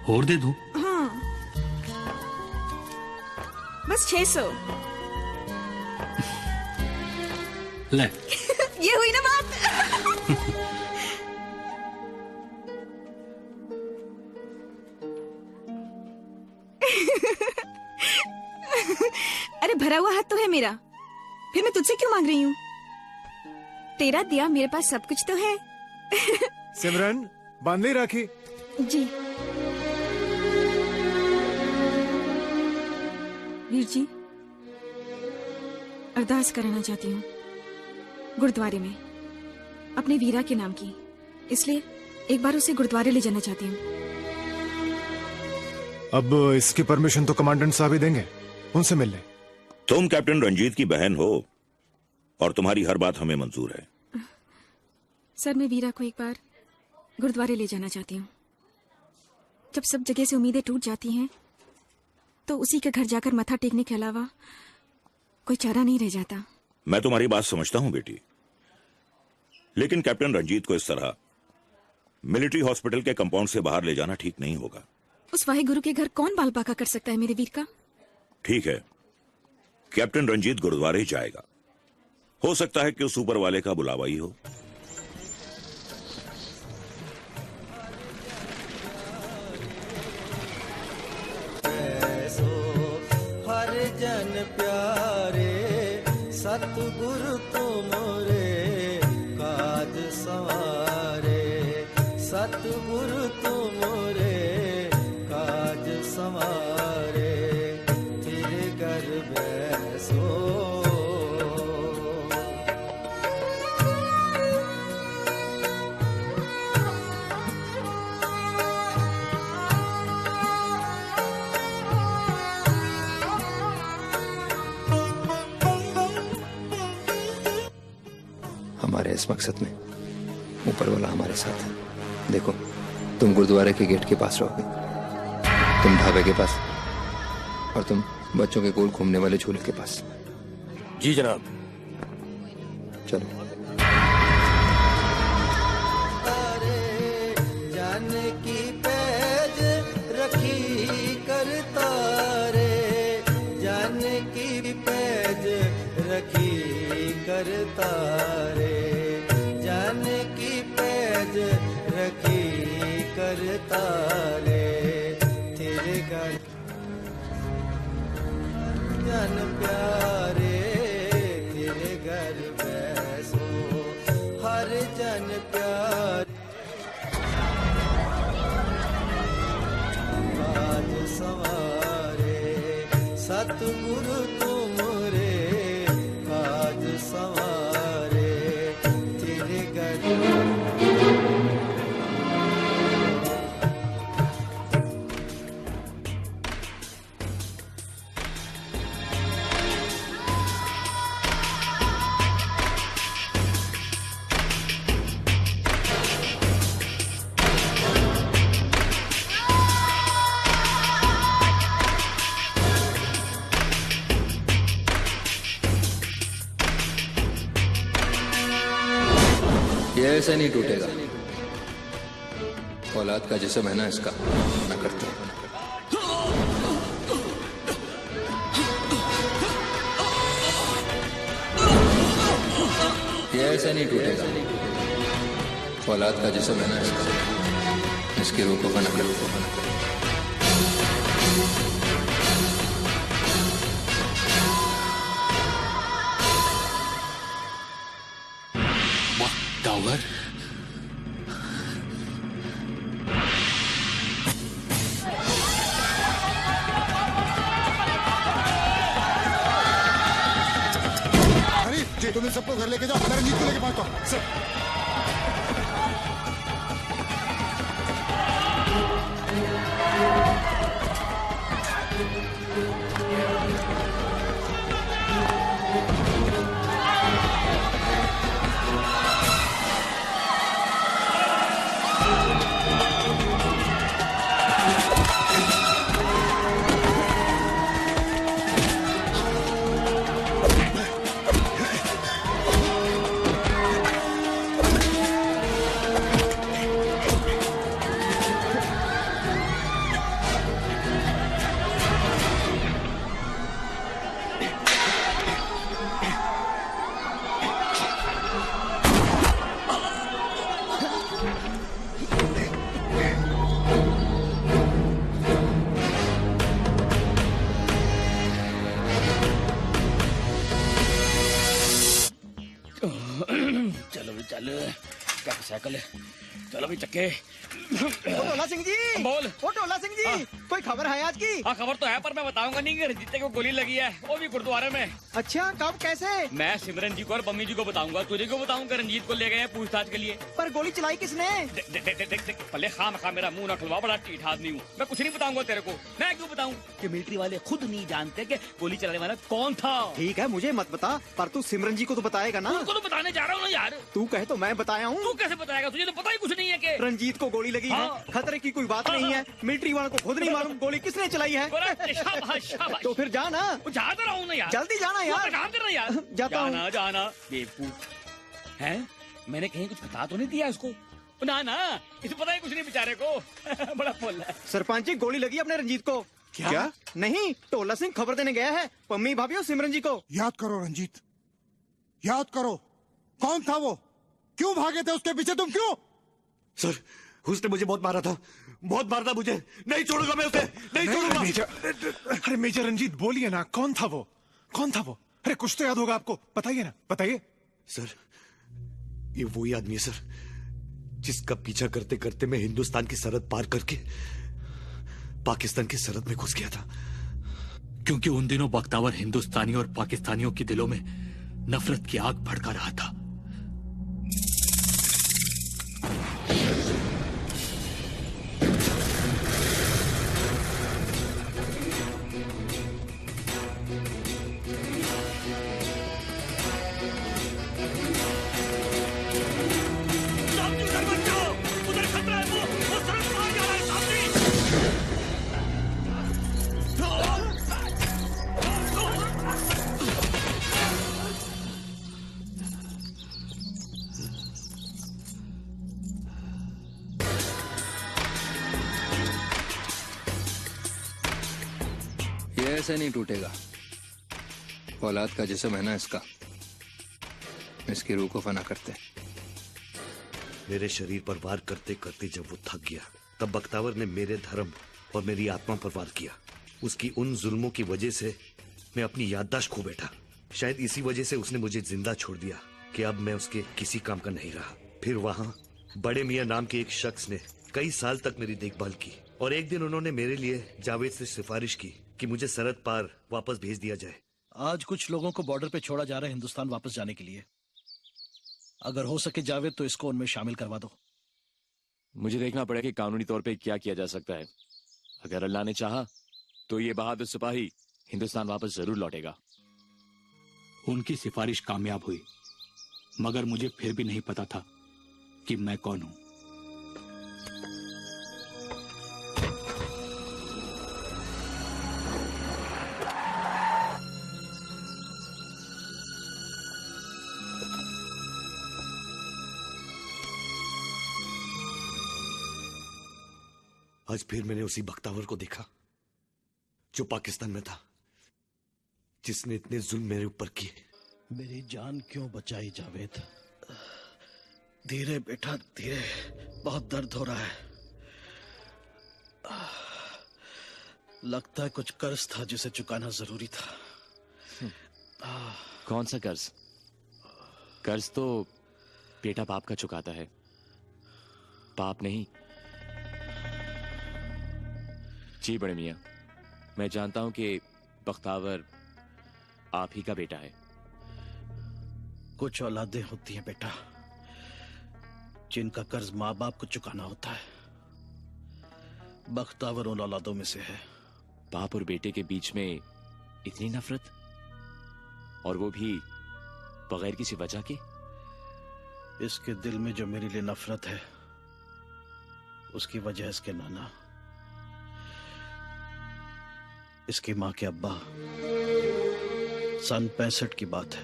और दे दो। हाँ बस 600। ले। ये हुई ना बात। अरे भरा हुआ हाथ तो है मेरा, फिर मैं तुझसे क्यों मांग रही हूँ? तेरा दिया मेरे पास सब कुछ तो है। सिमरन, बांध ली राखी? जी। वीर जी, अरदास कराना चाहती हूँ गुरुद्वारे में अपने वीरा के नाम की, इसलिए एक बार उसे गुरुद्वारे ले जाना चाहती हूँ। अब इसकी परमिशन तो कमांडेंट साहब ही देंगे, उनसे मिल ले। तुम कैप्टन रंजीत की बहन हो और तुम्हारी हर बात हमें मंजूर है। सर, मैं वीरा को एक बार गुरुद्वारे ले जाना चाहती हूँ। जब सब जगह से उम्मीदें टूट जाती हैं तो उसी के घर जाकर मत्था टेकने के अलावा कोई चारा नहीं रह जाता। मैं तुम्हारी बात समझता हूं बेटी, लेकिन कैप्टन रंजीत को इस तरह मिलिट्री हॉस्पिटल के कंपाउंड से बाहर ले जाना ठीक नहीं होगा। उस वाहे गुरु के घर कौन बाल बाका कर सकता है मेरे वीर का? ठीक है, कैप्टन रंजीत गुरुद्वारे जाएगा। हो सकता है कि उस ऊपर वाले का बुलावा ही हो। जन प्यारे सतगुरु तुमरे काज सवारे सतगुरु तुमरे काज सवारे तेरे घर बैसो हमारे इस मकसद में ऊपर वाला हमारे साथ है। देखो, तुम गुरुद्वारे के गेट के पास रहोगे, तुम ढाबे के पास, और तुम बच्चों के गोल घूमने वाले झूले के पास। जी जनाब। चलो। जाने की पैज रखी करता रे जाने की पैज रखी करता रे जाने की पैज रखी करता रे तेरे घर जन प्यारे तेरे घर बैसो हर जन प्यारे काज सवारे सतगुरु तुमरे काज सवारे तेरे घर ये ऐसे नहीं टूटेगा। औलाद का जिस्म है ना, इसका ना करते हैं। ये ऐसे नहीं टूटेगा। औलाद का जिस्म है ना, इसका, इसकी रूह को बना कर टावर अरे जी तुम इन सबको घर लेके जाओ, मैं रंजीत को लेके पहुंचता हूं। सर चलो भी चल, क्या साइकिल है, चलो भी चक्के। टोला सिंह जी, बोल। ओ टोला सिंह जी, कोई खबर है आज की? हाँ खबर तो है, पर मैं बताऊंगा नहीं कि रंजीत को गोली लगी है, वो भी गुरुद्वारे में। अच्छा, कब, कैसे? मैं सिमरन जी को और बम्मी जी को बताऊंगा, तुझे क्यों बताऊंगा? रंजीत को ले गए हैं पूछताछ के लिए। पर गोली चलाई किसने? देख पहले खाम खा मेरा मुंह न खुलवा, बड़ा टीठ आदमी हूँ मैं, कुछ नहीं बताऊंगा तेरे को। मैं क्यों बताऊं कि मिलिट्री वाले खुद नहीं जानते कि गोली चलाने वाला कौन था। ठीक है, मुझे मत बता, पर तू सिमरन जी को तो बताएगा ना? उनको तो बताने जा रहा हूँ ना यार। तू कहे तो मैं बताया हूँ। तू कैसे बताएगा, तुझे तो पता ही कुछ नहीं है कि रंजीत को गोली लगी है, खतरे की कोई बात नहीं है। मिलिट्री वालों को खुद नहीं मालूम गोली किसने चलाई है। तो फिर जाना, जा तो रहा हूँ ना यार, जल्दी जाना यार, काम करना यार। जाता हूँ। जाना जाना बेवकूफ है, मैंने कहीं कुछ बता तो नहीं दिया इसको? ना ना, इसे पता ही कुछ नहीं बेचारे को। बड़ा बोल है। सरपंच जी, गोली लगी अपने रंजीत को। क्या? नहीं, टोला सिंह खबर देने गया है पम्मी भाभी और सिमरन जी को। याद करो रंजीत, याद करो, कौन था वो? क्यों भागे थे उसके पीछे तुम? क्यों? सर, उसने मुझे बहुत मारा था, बहुत मारता मुझे, नहीं छोड़ूंगा मैं उसे, नहीं छोड़ूंगा। मेजर, अरे मेजर रंजीत बोलिए ना, कौन था वो? कौन था वो? अरे कुछ तो याद होगा आपको, बताइए ना, बताइए। सर, ये वही आदमी है सर, जिसका पीछा करते करते मैं हिंदुस्तान की सरहद पार करके पाकिस्तान की सरहद में घुस गया था। क्योंकि उन दिनों बख्तावर हिंदुस्तानियों और पाकिस्तानियों के दिलों में नफरत की आग भड़का रहा था। ऐसे नहीं टूटेगा। औलाद का जिस्म है ना इसका, इसकी रूह को फना करते। मेरे शरीर पर वार करते करते जब वो थक गया, तब बख्तावर ने मेरे धर्म और मेरी आत्मा पर वार किया। उसकी उन जुल्मों की वजह से मैं अपनी याददाश्त खो बैठा। शायद इसी वजह से उसने मुझे जिंदा छोड़ दिया कि अब मैं उसके किसी काम का नहीं रहा। फिर वहाँ बड़े मियाँ नाम के एक शख्स ने कई साल तक मेरी देखभाल की, और एक दिन उन्होंने मेरे लिए जावेद से सिफारिश की कि मुझे सरहद पार वापस भेज दिया जाए। आज कुछ लोगों को बॉर्डर पे छोड़ा जा रहा है हिंदुस्तान वापस जाने के लिए। अगर हो सके जावेद तो इसको उनमें शामिल करवा दो। मुझे देखना पड़ेगा कि कानूनी तौर पे क्या किया जा सकता है। अगर अल्लाह ने चाहा तो ये बहादुर सिपाही हिंदुस्तान वापस जरूर लौटेगा। उनकी सिफारिश कामयाब हुई, मगर मुझे फिर भी नहीं पता था कि मैं कौन हूं। आज फिर मैंने उसी बख्तावर को देखा जो पाकिस्तान में था, जिसने इतने जुल्म मेरे ऊपर किए। मेरी जान क्यों बचाई जावेद? धीरे बेटा धीरे, बहुत दर्द हो रहा है। लगता है कुछ कर्ज था जिसे चुकाना जरूरी था। कौन सा कर्ज? कर्ज तो बेटा बाप का चुकाता है, बाप नहीं। जी बड़े मियाँ, मैं जानता हूं कि बख्तावर आप ही का बेटा है। कुछ औलादें होती हैं बेटा, जिनका कर्ज माँ बाप को चुकाना होता है। बख्तावर उन औलादों में से है। बाप और बेटे के बीच में इतनी नफरत, और वो भी बगैर किसी वजह के। इसके दिल में जो मेरे लिए नफरत है, उसकी वजह इसके नाना, इसकी मां के अब्बा। सन 65 की बात है,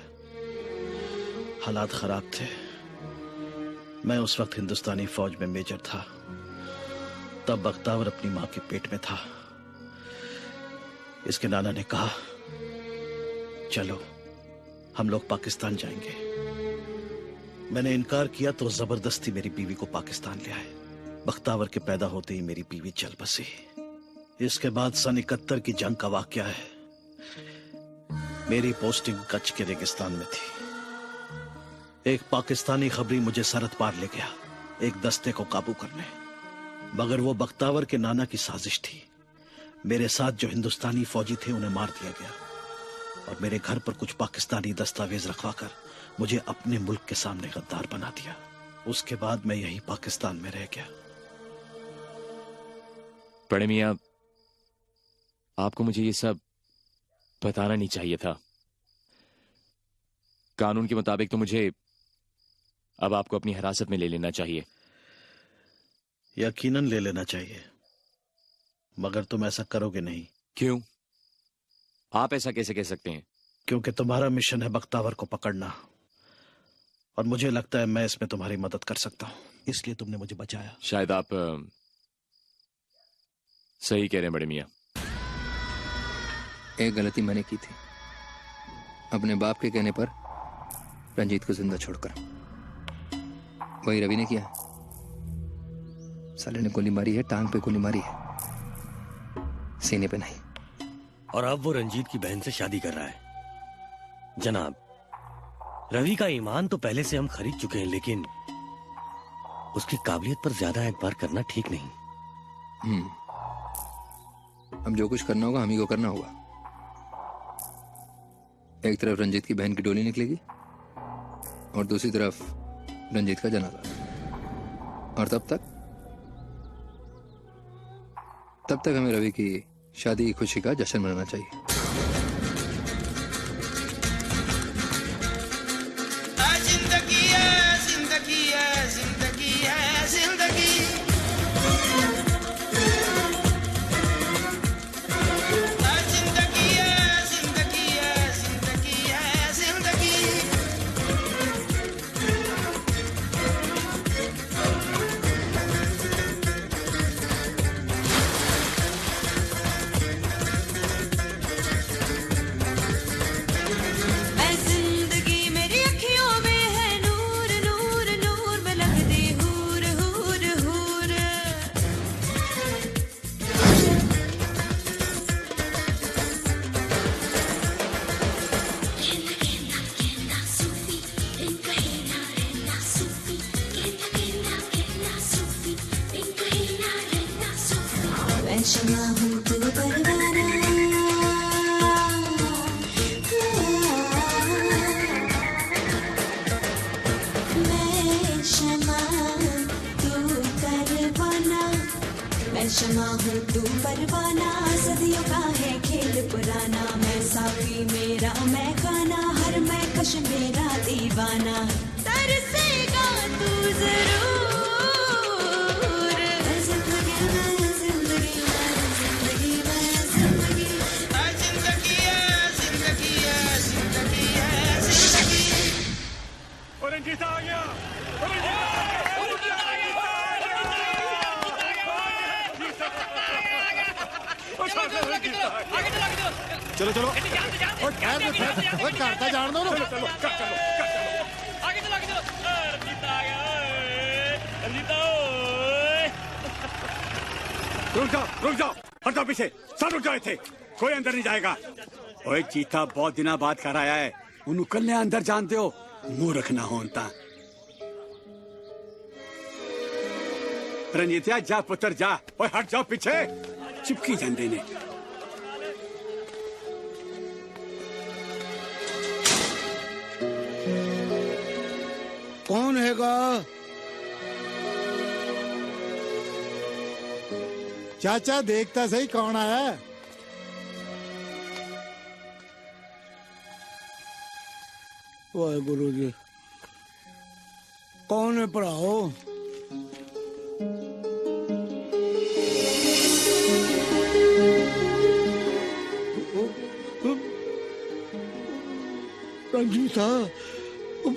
हालात खराब थे। मैं उस वक्त हिंदुस्तानी फौज में मेजर था। तब बख्तावर अपनी मां के पेट में था। इसके नाना ने कहा, चलो हम लोग पाकिस्तान जाएंगे। मैंने इनकार किया तो जबरदस्ती मेरी बीवी को पाकिस्तान ले आए। बख्तावर के पैदा होते ही मेरी बीवी चल बसी। इसके बाद सन 71 की जंग का वाकया है। मेरी पोस्टिंग कच्छ के रेगिस्तान में थी। एक पाकिस्तानी खबरी मुझे सरहद पार ले गया, एक दस्ते को काबू करने। मगर वो बख्तावर के नाना की साजिश थी। मेरे साथ जो हिंदुस्तानी फौजी थे उन्हें मार दिया गया, और मेरे घर पर कुछ पाकिस्तानी दस्तावेज रखवाकर मुझे अपने मुल्क के सामने गद्दार बना दिया। उसके बाद मैं यहीं पाकिस्तान में रह गया। बड़े मियाँ, आपको मुझे ये सब बताना नहीं चाहिए था। कानून के मुताबिक तो मुझे अब आपको अपनी हिरासत में ले लेना चाहिए। यकीनन ले लेना चाहिए, मगर तुम ऐसा करोगे नहीं। क्यों? आप ऐसा कैसे कह सकते हैं? क्योंकि तुम्हारा मिशन है बख्तावर को पकड़ना, और मुझे लगता है मैं इसमें तुम्हारी मदद कर सकता हूं, इसलिए तुमने मुझे बचाया। शायद आप सही कह रहे हैं बड़े मियाँ। एक गलती मैंने की थी, अपने बाप के कहने पर रंजीत को जिंदा छोड़कर। वही रवि ने किया। साले ने गोली मारी है, टांग पे गोली मारी है, सीने पे नहीं। और अब वो रंजीत की बहन से शादी कर रहा है। जनाब, रवि का ईमान तो पहले से हम खरीद चुके हैं, लेकिन उसकी काबिलियत पर ज्यादा एतबार करना ठीक नहीं। अब जो कुछ करना होगा हम ही को करना होगा। एक तरफ रंजीत की बहन की डोली निकलेगी और दूसरी तरफ रंजीत का जनाजा, और तब तक हमें रवि की शादी की खुशी का जश्न मनाना चाहिए। जिंदगी है, जिंदगी है, जिंदगी है, जिंदगी। जिंदगी है, जिंदगी है, जिंदगी है, जिंदगी। शमा हूँ तू परवाना, मैं शमा तू परवाना, मैं शमा हूँ तू परवाना, सदियों का है खेल पुराना, मैं साफी मेरा मैं खाना, हर मैं कश मेरा दीवाना, तरसेगा तू जरूर। रंजीत आ गया, चलो चलो, और ठहर दो, और करता जान दो ना। चलो चलो आगे चलो रंजीत आ गया, रंजीत रुक जाओ हट जाओ पीछे, सब रुक जाओ थे, कोई अंदर नहीं जाएगा। ओए चीता बहुत दिनों बाद घर आया है, उन्हें कल अंदर जानते हो, मुंह रखना होता। रंजीतिया जा पुत्र जा, ओए हट जाओ पीछे, चिपकी झंडे ने। कौन हैगा? चाचा देखता सही कौन आया। वाह गुरु जी, कौन है पढ़ाओ? रंजीता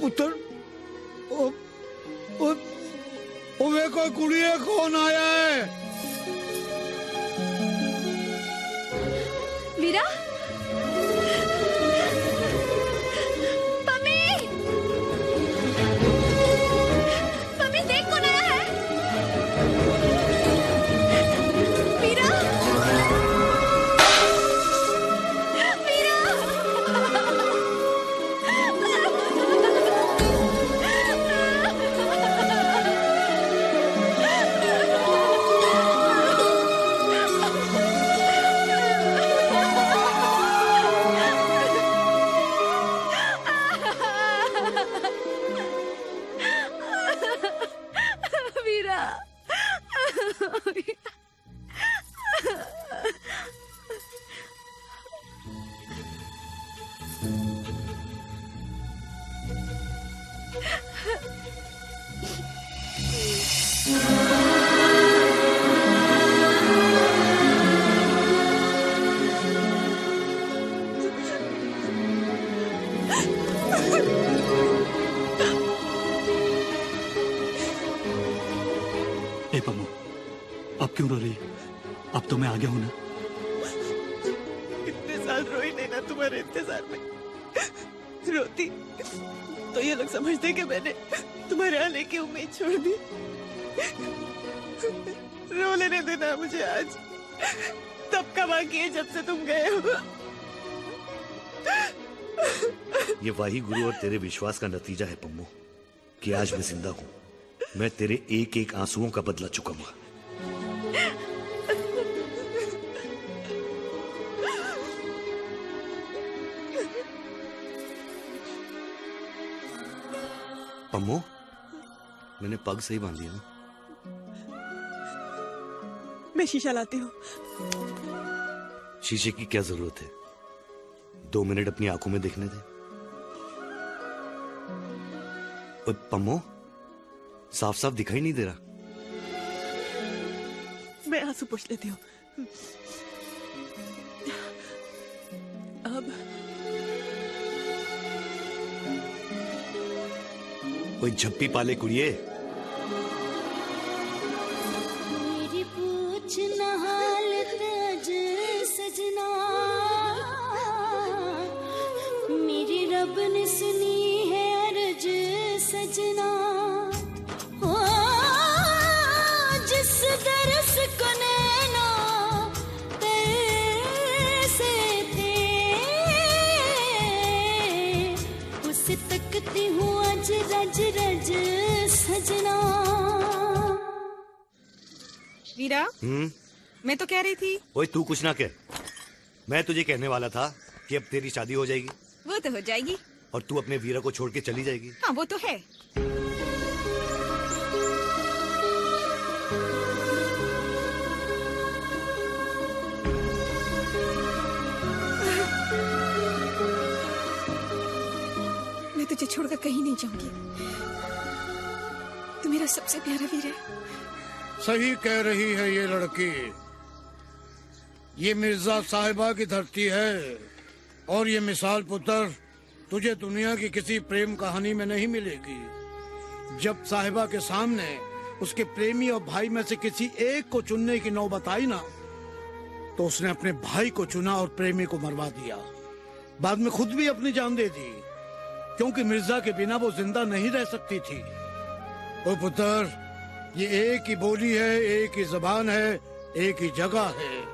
पुत्र, वे कोई कुड़ी है, कौन आया है? वीरा, अब क्यों रो रही? अब तो मैं आ गया हूं ना। इतने साल रोई नहीं ना तुम्हारे इंतजार में। रोती तो ये लोग समझते कि मैंने तुम्हारे आने की उम्मीद छोड़ दी। रो लेने देना मुझे आज। तब का बाकी है जब से तुम गए हो। ये वाही गुरु और तेरे विश्वास का नतीजा है पम्मो कि आज मैं जिंदा हूं। मैं तेरे एक एक आंसुओं का बदला चुकाऊंगा। पम्मो, मैंने पग सही बांध दिया ना? मैं शीशा लाती हूँ। शीशे की क्या जरूरत है? 2 मिनट अपनी आंखों में देखने दे। और पम्मो, साफ साफ दिखाई नहीं दे रहा। मैं आंसू पोंछ लेती हूँ। अब कोई झप्पी पाले कुड़िए। मेरी पूछ न हाल तज सजना, मेरी रब ने सुनी है अर्ज सजना। ओ जिस दरस को नैना तरसे थे, उसे तकती हूँ आज रज रज सजना। वीरा, मैं तो कह रही थी। ओए तू कुछ ना कह। मैं तुझे कहने वाला था कि अब तेरी शादी हो जाएगी। वो तो हो जाएगी। और तू अपने वीरा को छोड़ के चली जाएगी। हाँ वो तो है। मैं तुझे छोड़कर कहीं नहीं जाऊंगी। तू मेरा सबसे प्यारा वीर है। सही कह रही है ये लड़की। ये मिर्जा साहिबा की धरती है और ये मिसाल पुत्र तुझे दुनिया की किसी प्रेम कहानी में नहीं मिलेगी। जब साहिबा के सामने उसके प्रेमी और भाई में से किसी एक को चुनने की नौबत आई ना, तो उसने अपने भाई को चुना और प्रेमी को मरवा दिया। बाद में खुद भी अपनी जान दे दी, क्योंकि मिर्जा के बिना वो जिंदा नहीं रह सकती थी। ओ पुत्र, ये एक ही बोली है, एक ही जबान है, एक ही जगह है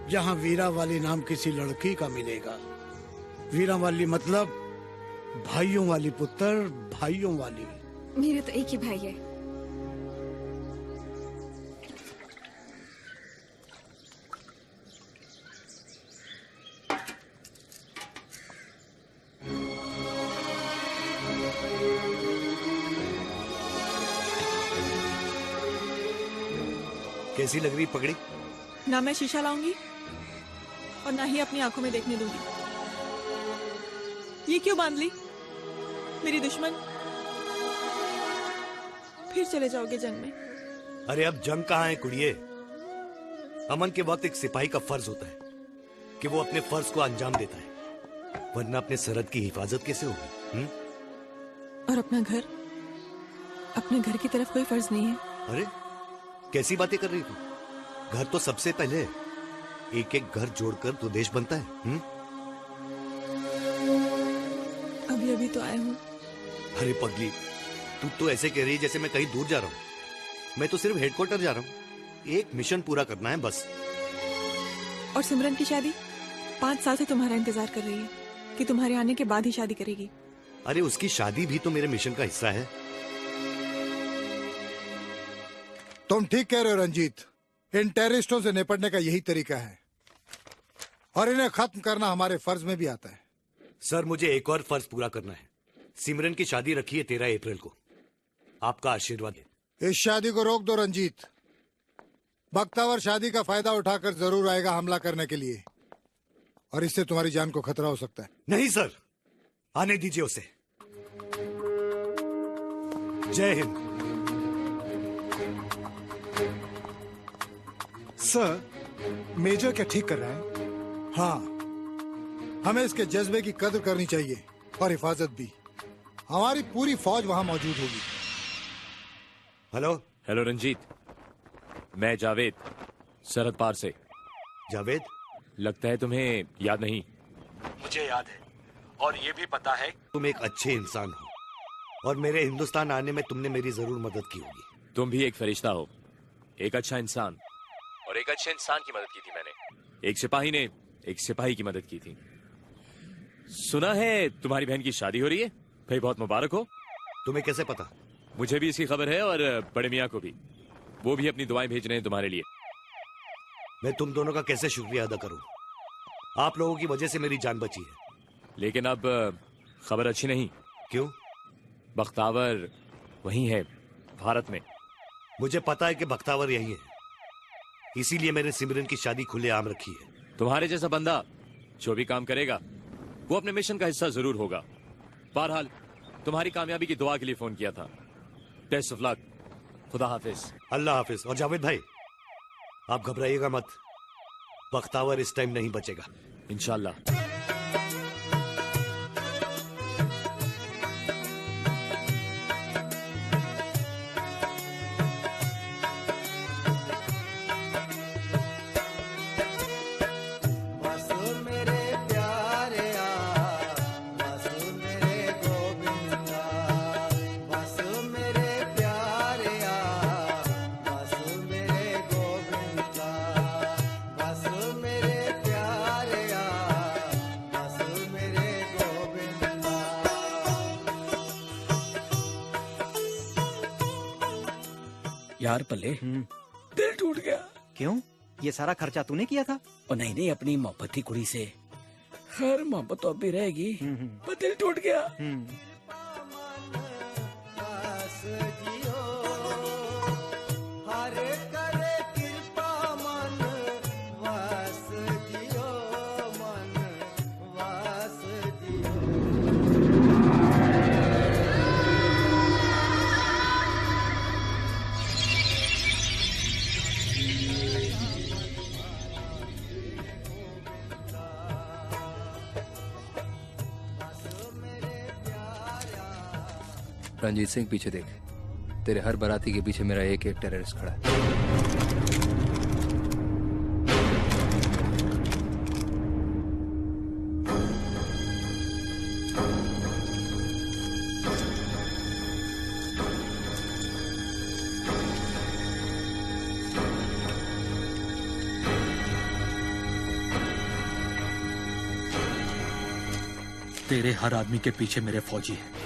जहाँ वीरा वाली नाम किसी लड़की का मिलेगा। वीरा वाली मतलब भाइयों वाली पुत्र, भाइयों वाली। मेरे तो एक ही भाई है। कैसी लग रही पगड़ी? ना मैं शीशा लाऊंगी और ना ही अपनी आंखों में देखने दूंगी। ये क्यों बांध ली मेरी दुश्मन? फिर चले जाओगे जंग में। अरे अब जंग कहाँ है कुड़िए? अमन के वक्त एक सिपाही का फर्ज होता है कि वो अपने फर्ज को अंजाम देता है, वरना अपने सरहद की हिफाजत कैसे होगी? और अपना घर, अपने घर की तरफ कोई फर्ज नहीं है। अरे कैसी बातें कर रही तू? घर तो सबसे पहले है। एक एक घर जोड़कर तो देश बनता है। अभी अभी तो आए हूँ। अरे पगली, तू तो ऐसे कह रही है जैसे मैं कहीं दूर जा रहा हूँ। मैं तो सिर्फ हेडक्वार्टर जा रहा हूँ। एक मिशन पूरा करना है बस। और सिमरन की शादी 5 साल से तुम्हारा इंतजार कर रही है कि तुम्हारे आने के बाद ही शादी करेगी। अरे उसकी शादी भी तो मेरे मिशन का हिस्सा है। तुम ठीक कह रहे हो रंजीत। इन टेररिस्टों से निपटने का यही तरीका है और इन्हें खत्म करना हमारे फर्ज में भी आता है। सर, मुझे एक और फर्ज पूरा करना है। सिमरन की शादी रखी है 13 अप्रैल को। आपका आशीर्वाद है। इस शादी को रोक दो रंजीत। बख्तावर शादी का फायदा उठाकर जरूर आएगा हमला करने के लिए और इससे तुम्हारी जान को खतरा हो सकता है। नहीं सर, आने दीजिए उसे। जय हिंद। सर, मेजर क्या ठीक कर रहा है? हाँ, हमें इसके जज्बे की कद्र करनी चाहिए और हिफाजत भी। हमारी पूरी फौज वहां मौजूद होगी। हेलो। हेलो रंजीत, मैं जावेद, सरहद पार से। जावेद? लगता है तुम्हें याद नहीं। मुझे याद है और ये भी पता है तुम एक अच्छे इंसान हो और मेरे हिंदुस्तान आने में तुमने मेरी जरूर मदद की होगी। तुम भी एक फरिश्ता हो एक अच्छा इंसान, और एक अच्छे इंसान की मदद की थी मैंने। एक सिपाही ने एक सिपाही की मदद की थी। सुना है तुम्हारी बहन की शादी हो रही है, भाई बहुत मुबारक हो। तुम्हें कैसे पता? मुझे भी इसकी खबर है और बड़े मियाँ को भी। वो भी अपनी दुआएं भेज रहे हैं तुम्हारे लिए। मैं तुम दोनों का कैसे शुक्रिया अदा करूं? आप लोगों की वजह से मेरी जान बची है। लेकिन अब खबर अच्छी नहीं। क्यों? बख्तावर वहीं है, भारत में। मुझे पता है कि बख्तावर यहीं है, इसीलिए मैंने सिमरन की शादी खुलेआम रखी है। तुम्हारे जैसा बंदा जो भी काम करेगा वो अपने मिशन का हिस्सा जरूर होगा। बहरहाल तुम्हारी कामयाबी की दुआ के लिए फोन किया था। Best of luck. खुदा हाफिज। अल्लाह हाफिज। और जावेद भाई, आप घबराइएगा मत, बख्तावर इस टाइम नहीं बचेगा इंशाल्लाह। यार पल्ले, दिल टूट गया। क्यों? ये सारा खर्चा तूने किया था? और नहीं नहीं, अपनी मोहब्बत की कुड़ी से। खैर मोहब्बत तो अब भी रहेगी, पर दिल टूट गया। रंजीत सिंह, पीछे देख। तेरे हर बाराती के पीछे मेरा एक एक टेररिस्ट खड़ा है। तेरे हर आदमी के पीछे मेरे फौजी हैं।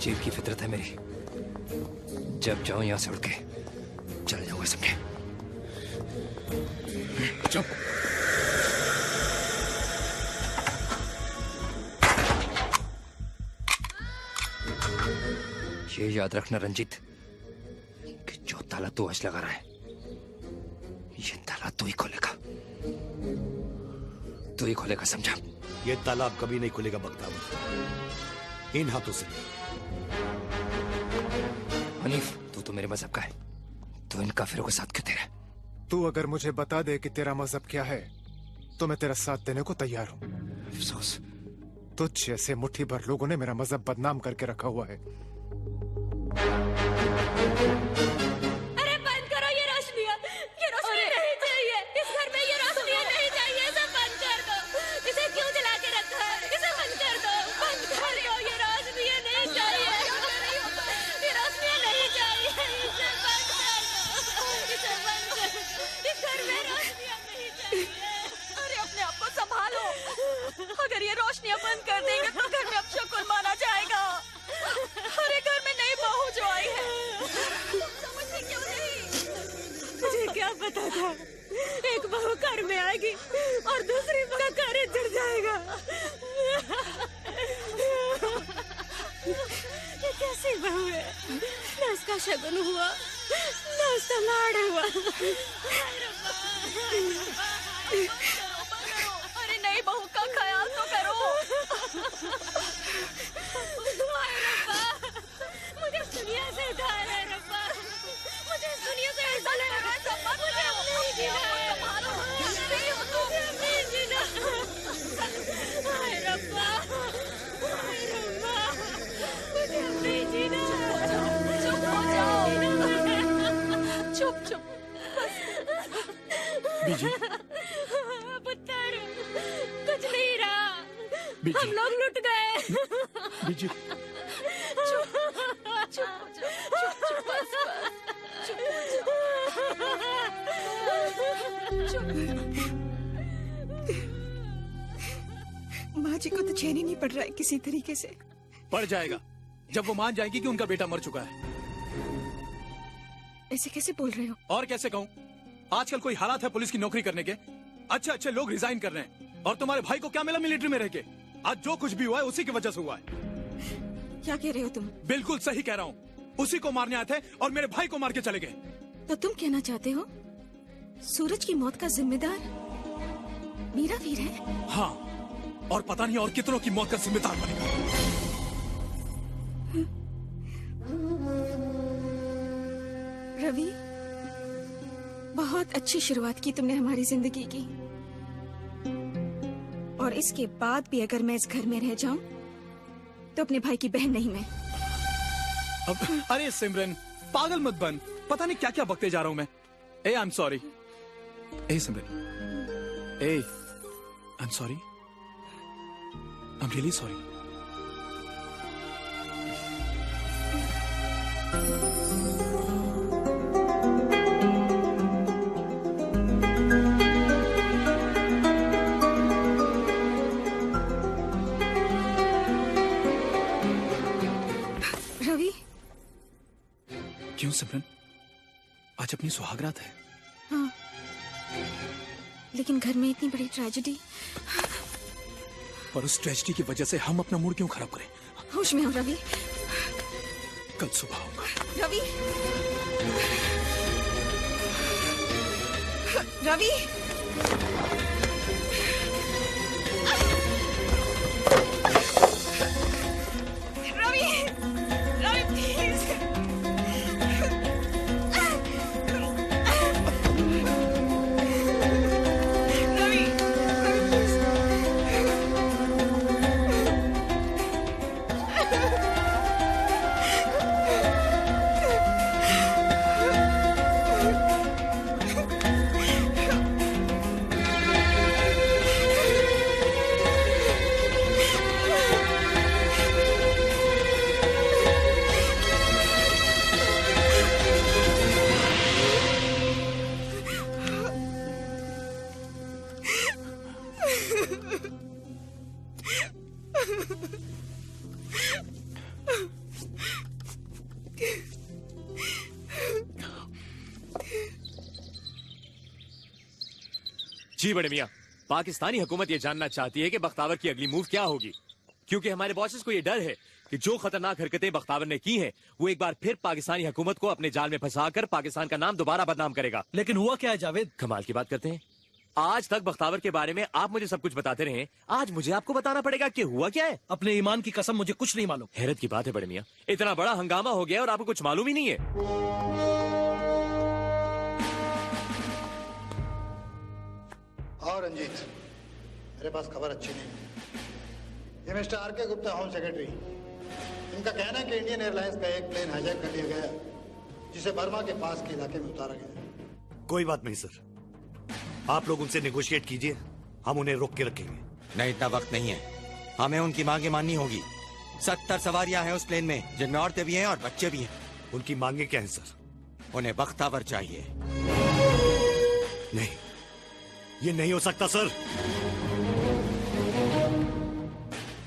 जेल की फितरत है मेरी, जब जाऊं यहां से उड़ के चल जाऊंगा, समझे? चुप। ये याद रखना रंजीत कि जो ताला तू आज लगा रहा है, ये ताला तू ही खोलेगा, तू ही खोलेगा, समझा? ये ताला अब कभी नहीं खुलेगा बख्तावर, इन हाथों से। हनीफ, तू तो मेरे मजहब का है, तो इन काफिरों के साथ क्यों तेरा? तू अगर मुझे बता दे कि तेरा मजहब क्या है, तो मैं तेरा साथ देने को तैयार हूँ। अफसोस, तुझ जैसे मुट्ठी भर लोगों ने मेरा मजहब बदनाम करके रखा हुआ है। ये कैसी बहू है? ना उसका शगुन हुआ, ना उसका लाड़ हुआ। अरे नई बहू का ख्याल तो करो। हाय रब्बा, मुझे इस दुनिया से उधार है रब्बा, मुझे इस दुनिया से ऐसा लग रहा है मुझे अब नहीं जीना है, मुझे अब नहीं जीना। हाय रब्बा, हाय रब्बा, मुझे अब नहीं जीना। चुप हो जाओ। चुप चुप। बीजी, पुत्र, कुछ नहीं रहा, बीजी। हम लोग लुट गए। बीजी, चुप चुप चुप बस माँ जी को तो चैन ही नहीं पड़ रहा है किसी तरीके से। पड़ जाएगा जब वो मान जाएंगी कि उनका बेटा मर चुका है। ऐसे कैसे बोल रहे हो? और कैसे कहूँ, आजकल कोई हालात है पुलिस की नौकरी करने के, अच्छे अच्छे लोग रिजाइन कर रहे हैं, और तुम्हारे भाई को क्या मिला मिलिट्री में रह के? आज जो कुछ भी हुआ है उसी की वजह से हुआ है। क्या कह रहे हो तुम? बिल्कुल सही कह रहा हूँ, उसी को मारने आए थे और मेरे भाई को मार के चले गए। तो तुम कहना चाहते हो सूरज की मौत का जिम्मेदार मीरा वीर है? हाँ, और पता नहीं और कितनों की मौत का जिम्मेदार बनेगा। रवि, बहुत अच्छी शुरुआत की तुमने हमारी जिंदगी की, और इसके बाद भी अगर मैं इस घर में रह जाऊं तो अपने भाई की बहन नहीं मैं। अरे सिमरन, पागल मत बन, पता नहीं क्या क्या बकते जा रहा हूं मैं। ए आई एम सॉरी। ए सिमरन, ए I am sorry, I am really sorry. Ravi, क्यों सिमरन, आज अपनी सुहागरात है। हाँ, लेकिन घर में इतनी बड़ी ट्रेजेडी, और उस ट्रेजेडी की वजह से हम अपना मूड क्यों खराब करें? होश में हो रवि। कल सुबह आऊंगा। रवि, रवि, रवि, रवि प्लीज। रवि, जी बड़े मियाँ, पाकिस्तानी हुकूमत ये जानना चाहती है कि बख्तावर की अगली मूव क्या होगी, क्योंकि हमारे बॉसेस को ये डर है कि जो खतरनाक हरकतें बख्तावर ने की हैं, वो एक बार फिर पाकिस्तानी हुकूमत को अपने जाल में फंसाकर पाकिस्तान का नाम दोबारा बदनाम करेगा। लेकिन हुआ क्या है जावेद? कमाल की बात करते हैं, आज तक बख्तावर के बारे में आप मुझे सब कुछ बताते रहे, आज मुझे आपको बताना पड़ेगा कि हुआ क्या है। अपने ईमान की कसम मुझे कुछ नहीं मालूम। हैरत की बात है बड़े मियाँ, इतना बड़ा हंगामा हो गया और आपको कुछ मालूम ही नहीं है। और रंजीत, मेरे पास खबर अच्छी नहीं। ये mister RK. Gupta, home secretary, इनका कहना है कि इंडियन एयरलाइंस का एक प्लेन हाईजैक कर लिया गया, जिसे बर्मा के पास के इलाके में उतारा गया। कोई बात नहीं सर, आप लोग उनसे नेगोशिएट कीजिए, हम उन्हें रोक के रखेंगे। नहीं, इतना वक्त नहीं है, हमें उनकी मांगे माननी होगी। 70 सवारियां हैं उस प्लेन में, जिनमें औरतें भी हैं और बच्चे भी हैं। उनकी मांगे क्या हैं सर? उन्हें बख्तावर चाहिए। नहीं, ये नहीं हो सकता सर।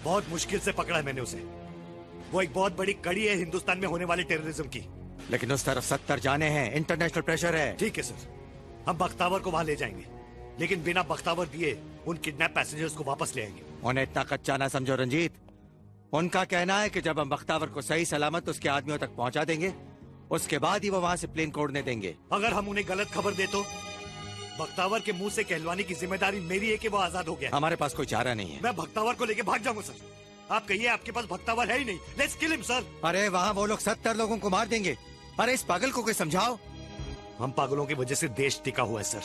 बहुत मुश्किल से पकड़ा है मैंने उसे। वो एक बहुत बड़ी कड़ी है हिंदुस्तान में होने वाले टेररिज्म की। लेकिन उस तरफ 70 जाने हैं, इंटरनेशनल प्रेशर है। ठीक है सर, हम बख्तावर को वहां ले जाएंगे, लेकिन बिना बख्तावर दिए उन किडनैप पैसेंजर्स को वापस ले आएंगे। उन्हें इतना कच्चा ना समझो रंजीत। उनका कहना है कि जब हम बख्तावर को सही सलामत उसके आदमियों तक पहुंचा देंगे, उसके बाद ही वो वहां से प्लेन को उड़ने देंगे। अगर हम उन्हें गलत खबर दे तो बख्तावर के मुंह से कहलवाने की जिम्मेदारी मेरी है कि वो आजाद हो गया। हमारे पास कोई चारा नहीं है। मैं बख्तावर को लेके भाग जाऊंगा सर। आप कहिए आपके पास बख्तावर है ही नहीं। Let's kill him sir. अरे वहाँ वो लोग 70 लोगों को मार देंगे। अरे इस पागल को कोई समझाओ। हम पागलों की वजह से देश टिका हुआ है सर।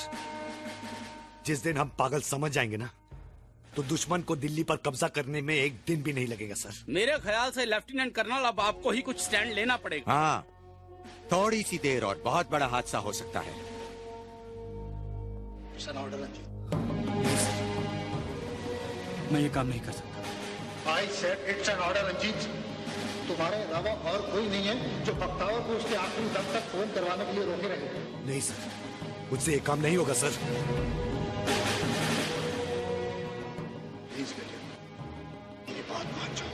जिस दिन हम पागल समझ जाएंगे ना, तो दुश्मन को दिल्ली पर कब्जा करने में एक दिन भी नहीं लगेगा सर। मेरे ख्याल से लेफ्टिनेंट कर्नल अब आपको ही कुछ स्टैंड लेना पड़ेगा। हाँ, थोड़ी सी देर और बहुत बड़ा हादसा हो सकता है। मैं ये काम नहीं कर सकता। I said it's an order Ranjit. तुम्हारे अलावा और कोई नहीं है जो बख्तावर को उसके आखिरी दम तक फोन करवाने के लिए रोके रहे। नहीं सर, मुझसे ये काम नहीं होगा सर। प्लीज बेटे, मेरी बात मान जाओ।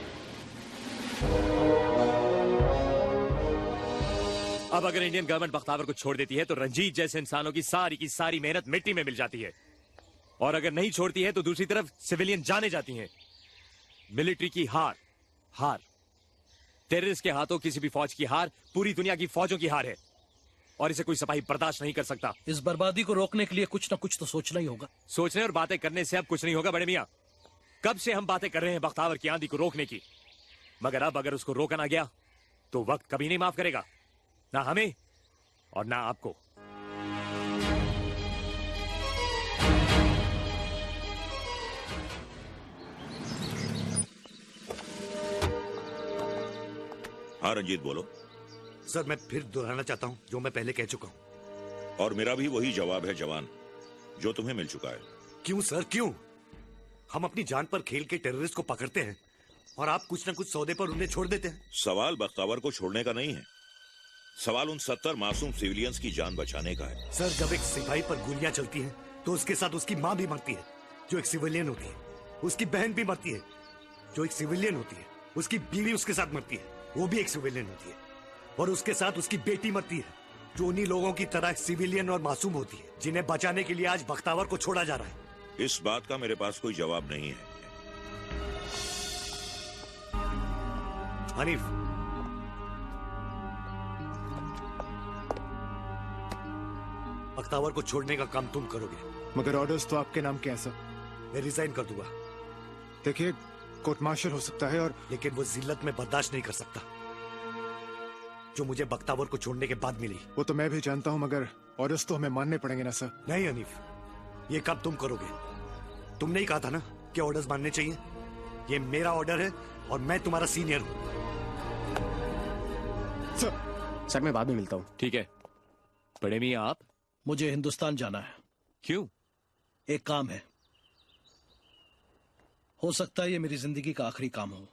अब अगर इंडियन गवर्नमेंट बख्तावर को छोड़ देती है तो रंजीत जैसे इंसानों की सारी मेहनत मिट्टी में मिल जाती है। और अगर नहीं छोड़ती है तो दूसरी तरफ सिविलियन जाने जाती हैं। मिलिट्री की हार, टेररिस्ट के हाथों किसी भी फौज की हार पूरी दुनिया की फौजों की हार है, और इसे कोई सिपाही बर्दाश्त नहीं कर सकता। इस बर्बादी को रोकने के लिए कुछ न कुछ तो सोचना ही होगा। सोचने और बातें करने से अब कुछ नहीं होगा बड़े मियां। कब से हम बातें कर रहे हैं बख्तावर की आंधी को रोकने की, मगर अब अगर उसको रोका ना गया तो वक्त कभी नहीं माफ करेगा, ना हमें और ना आपको। हाँ रंजीत बोलो। सर मैं फिर दोहराना चाहता हूँ जो मैं पहले कह चुका हूँ। और मेरा भी वही जवाब है जवान, जो तुम्हें मिल चुका है। क्यों सर, क्यों? हम अपनी जान पर खेल के टेररिस्ट को पकड़ते हैं और आप कुछ न कुछ सौदे पर उन्हें छोड़ देते हैं। सवाल बख्तावर को छोड़ने का नहीं है, सवाल उन 70 मासूम सिविलियंस की जान बचाने का है। सर जब एक सिपाही पर गोलियां चलती हैं तो उसके साथ उसकी माँ भी मरती है जो एक सिविलियन होती है, उसकी बहन भी मरती है जो एक सिविलियन होती है, उसकी बीवी उसके साथ मरती है, वो भी एक सिविलियन होती है, और उसके साथ उसकी बेटी मरती है जो उन्हीं लोगों की तरह सिविलियन और मासूम होती है जिन्हें बचाने के लिए आज बख्तावर को छोड़ा जा रहा है। इस बात का मेरे पास कोई जवाब नहीं है। हनीफ, बख्तावर को छोड़ने का काम तुम करोगे। मगर ऑर्डर्स तो आपके नाम के हैं सर। मैं रिजाइन कर दूंगा। देखिए कोर्ट मार्शल हो सकता है, और लेकिन वो जिल्लत में बर्दाश्त नहीं कर सकता जो मुझे बख्तावर को छोड़ने के बाद मिली। वो तो मैं भी जानता हूँ, मगर ऑर्डर्स तो हमें मानने पड़ेंगे ना सर। नहीं हनीफ, ये काम तुम करोगे। तुमने ही कहा था ना कि ऑर्डर्स मानने चाहिए। ये मेरा ऑर्डर है और मैं तुम्हारा सीनियर हूँ। सर मैं बाद में मिलता हूँ। ठीक है बड़े मियां आप? मुझे हिंदुस्तान जाना है। क्यों? एक काम है, हो सकता है ये मेरी जिंदगी का आखिरी काम हो,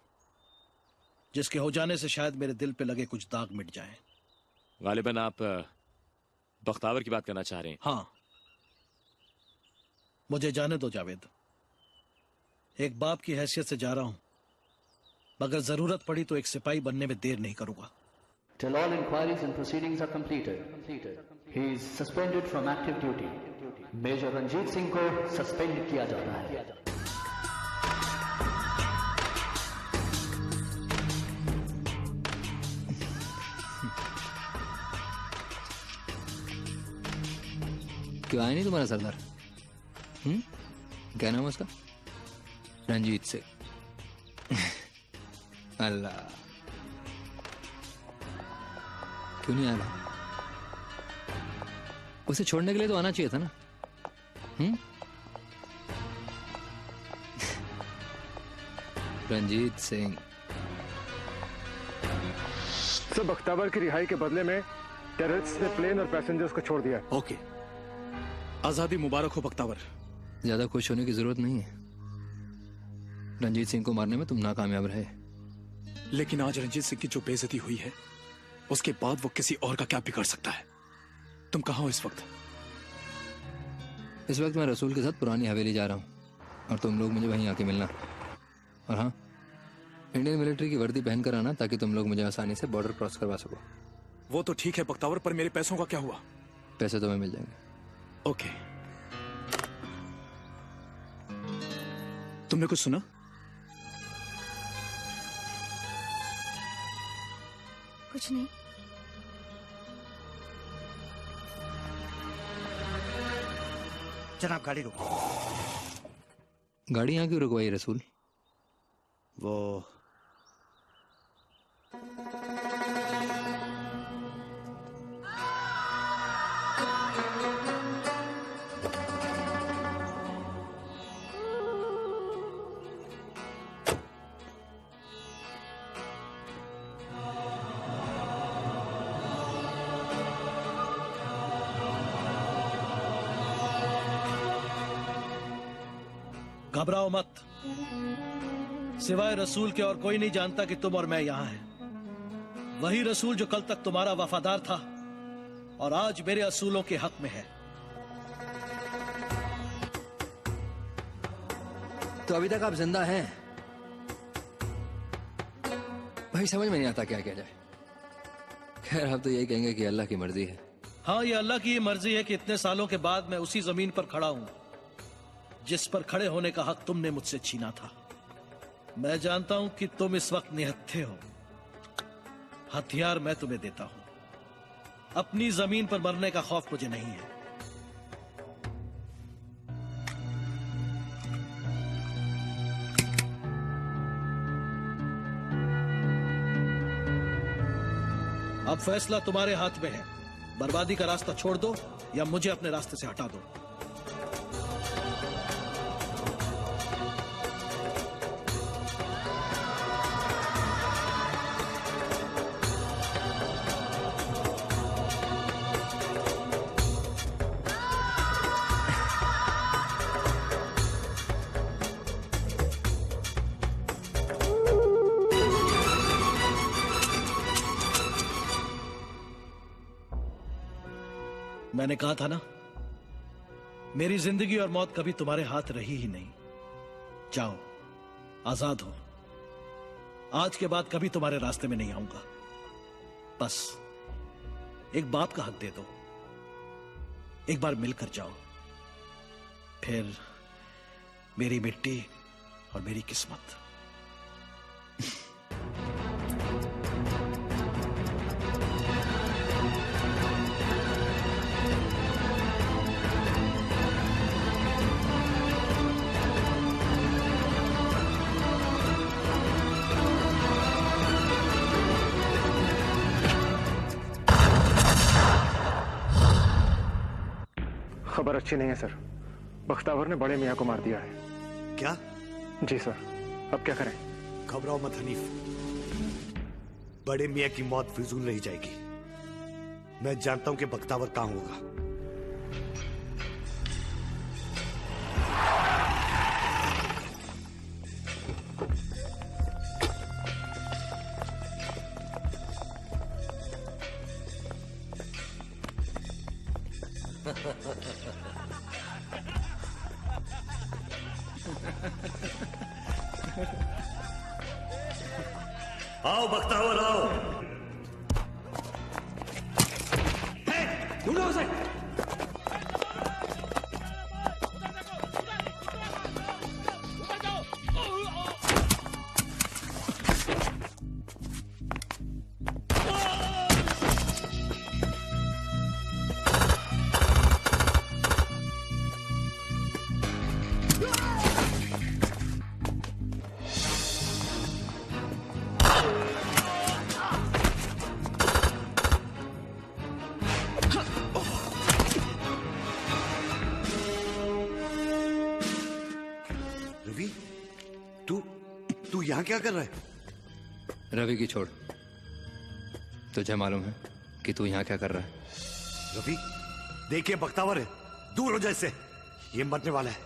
जिसके हो जाने से शायद मेरे दिल पे लगे कुछ दाग मिट जाएं। गालिबन आप बख्तावर की बात करना चाह रहे हैं? हाँ, मुझे जाने दो जावेद। एक बाप की हैसियत से जा रहा हूं, मगर जरूरत पड़ी तो एक सिपाही बनने में देर नहीं करूंगा। Till all inquiries and proceedings are completed, he is suspended from active duty. Major Ranjit Singh को सस्पेंड किया जाता है। क्यों आया नहीं तुम्हारा सरदार? क्या नाम है उसका? रंजीत सिंह। अल्लाह, क्यों नहीं आया? उसे छोड़ने के लिए तो आना चाहिए था ना। रंजीत सिंह। सर बख्तावर की रिहाई के बदले में टेररिस्ट ने प्लेन और पैसेंजर्स को छोड़ दिया। ओके, आजादी मुबारक हो बख्तावर। ज्यादा खुश होने की जरूरत नहीं है। रंजीत सिंह को मारने में तुम नाकामयाब रहे, लेकिन आज रंजीत सिंह की जो बेइज्जती हुई है उसके बाद वो किसी और का क्या बिगड़ सकता है। तुम कहाँ हो इस वक्त? इस वक्त मैं रसूल के साथ पुरानी हवेली जा रहा हूँ और तुम लोग मुझे वहीं आके मिलना। और हाँ, इंडियन मिलिट्री की वर्दी पहन कर आना ताकि तुम लोग मुझे आसानी से बॉर्डर क्रॉस करवा सको। वो तो ठीक है बख्तावर, पर मेरे पैसों का क्या हुआ? पैसे तुम्हें मिल जाएंगे। ओके। तुमने कुछ सुना? कुछ नहीं। जनाब गाड़ी रोको। गाड़ी यहाँ क्यों रुकवाई रसूल? वो घबराओ मत। सिवाय रसूल के और कोई नहीं जानता कि तुम और मैं यहां हैं। वही रसूल जो कल तक तुम्हारा वफादार था और आज मेरे असूलों के हक में है। तो अभी तक आप जिंदा हैं? भाई समझ में नहीं आता क्या किया जाए। खैर आप तो यही कहेंगे कि अल्लाह की मर्जी है। हाँ, ये अल्लाह की मर्जी है कि इतने सालों के बाद मैं उसी जमीन पर खड़ा हूं जिस पर खड़े होने का हक तुमने मुझसे छीना था। मैं जानता हूं कि तुम इस वक्त निहत्थे हो। हथियार मैं तुम्हें देता हूं। अपनी जमीन पर मरने का खौफ मुझे नहीं है। अब फैसला तुम्हारे हाथ में है। बर्बादी का रास्ता छोड़ दो या मुझे अपने रास्ते से हटा दो। मैंने कहा था ना, मेरी जिंदगी और मौत कभी तुम्हारे हाथ रही ही नहीं। जाओ, आजाद हो। आज के बाद कभी तुम्हारे रास्ते में नहीं आऊंगा। बस एक बाप का हक दे दो। एक बार मिलकर जाओ, फिर मेरी मिट्टी और मेरी किस्मत। खबर अच्छी नहीं है सर। बख्तावर ने बड़े मियाँ को मार दिया है। क्या? जी सर। अब क्या करें? घबराओ मत हनीफ। बड़े मियाँ की मौत फिजूल नहीं जाएगी। मैं जानता हूं कि बख्तावर कहां होगा। आओ बख्तावर आओ। ढूंढो उसे। यहाँ क्या कर रहा है? रवि की छोड़। तुझे मालूम है कि तू यहाँ क्या कर रहा है? रवि, देखिए बख्तावर है, दूर हो जाए इससे। ये मरने वाला है।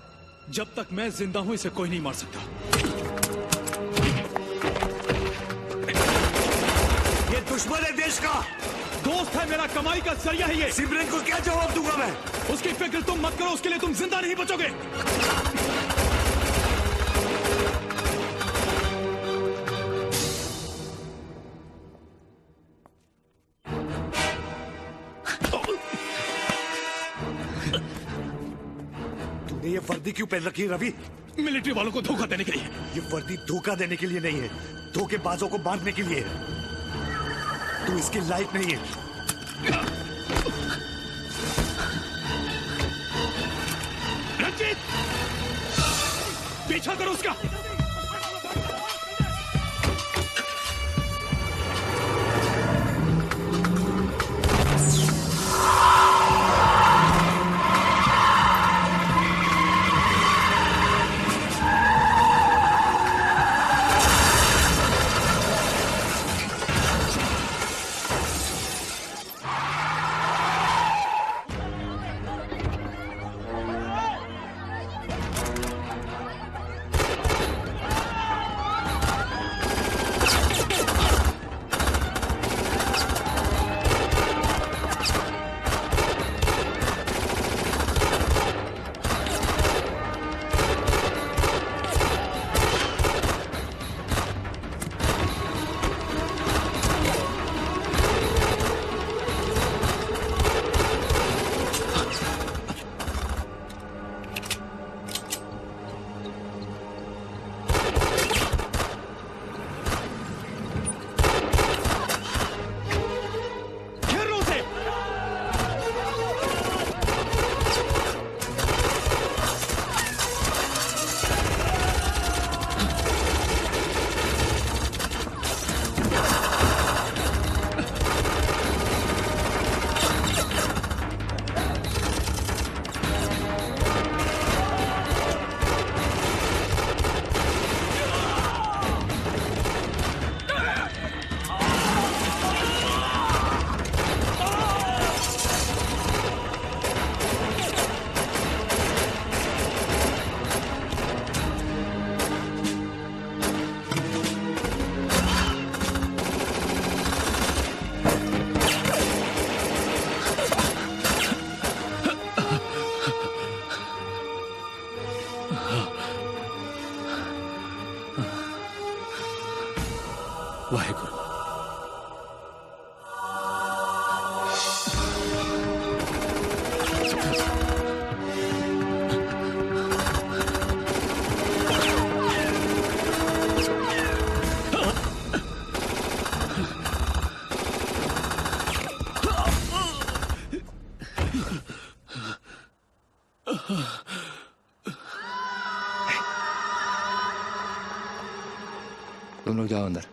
जब तक मैं जिंदा हूं इसे कोई नहीं मार सकता। ये दुश्मन है देश का। दोस्त है मेरा, कमाई का जरिया है ये। सिमरन को क्या जवाब दूंगा मैं? उसकी फिक्र तुम मत करो, उसके लिए तुम जिंदा नहीं बचोगे। ये वर्दी क्यों पहन रखी है रवि? मिलिट्री वालों को धोखा देने के लिए। ये वर्दी धोखा देने के लिए नहीं है, धोखेबाजों को बांधने के लिए है। तू इसके लायक नहीं है। रंजीत, पीछा करो उसका। वाहेगुरु। तुम लोग जाओ अंदर।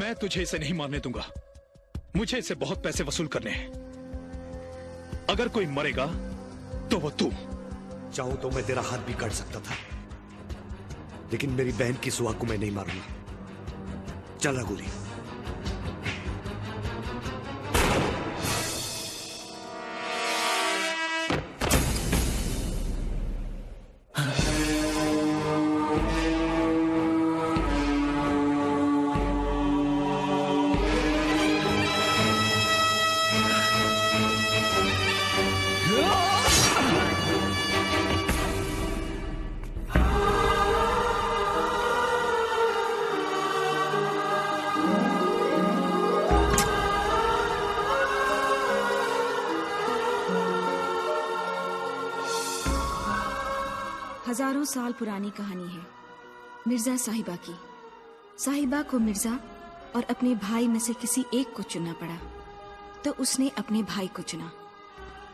मैं तुझे इसे नहीं मारने दूंगा। मुझे इसे बहुत पैसे वसूल करने हैं। अगर कोई मरेगा तो वो तू। चाहूं तो मैं तेरा हाथ भी काट सकता था, लेकिन मेरी बहन की सुहाग को मैं नहीं मारूंगा। चल रघुली। हजारों साल पुरानी कहानी है मिर्जा साहिबा की। साहिबा को मिर्जा और अपने भाई में से किसी एक को चुनना पड़ा, तो उसने अपने भाई को चुना।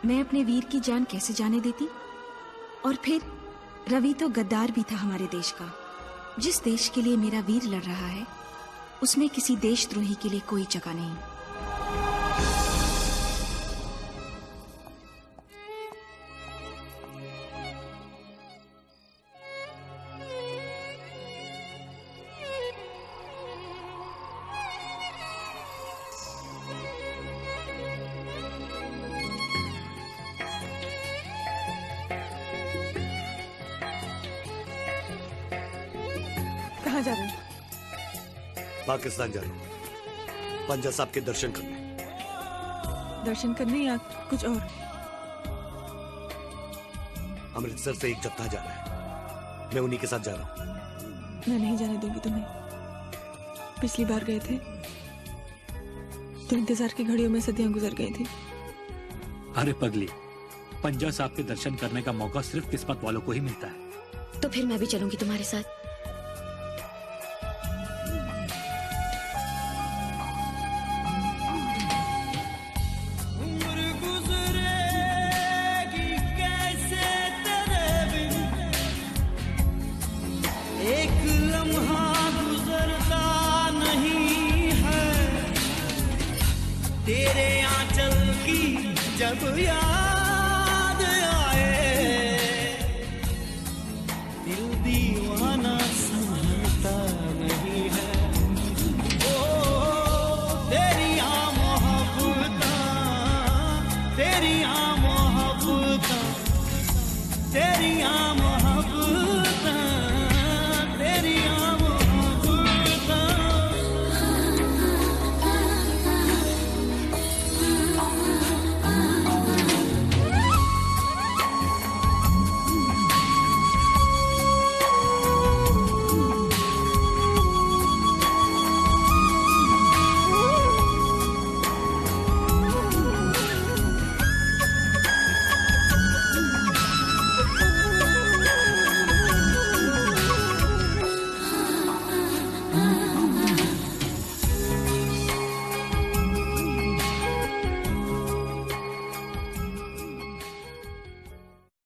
मैं अपने वीर की जान कैसे जाने देती? और फिर रवि तो गद्दार भी था हमारे देश का। जिस देश के लिए मेरा वीर लड़ रहा है, उसमें किसी देशद्रोही के लिए कोई जगह नहीं। कहाँ जा रहे हो? पाकिस्तान जा रहा हूँ, पंजा साहब के दर्शन करने। दर्शन करने या कुछ और? अमृतसर से एक जत्था जा रहा है, मैं उन्हीं के साथ जा रहा हूँ। मैं नहीं जाने दूंगी तुम्हें। पिछली बार गए थे तो इंतजार की घड़ियों में सदियां गुजर गई थी। अरे पगली, पंजा साहब के दर्शन करने का मौका सिर्फ किस्मत वालों को ही मिलता है। तो फिर मैं भी चलूंगी तुम्हारे साथ। तेरे आंचल की जब याद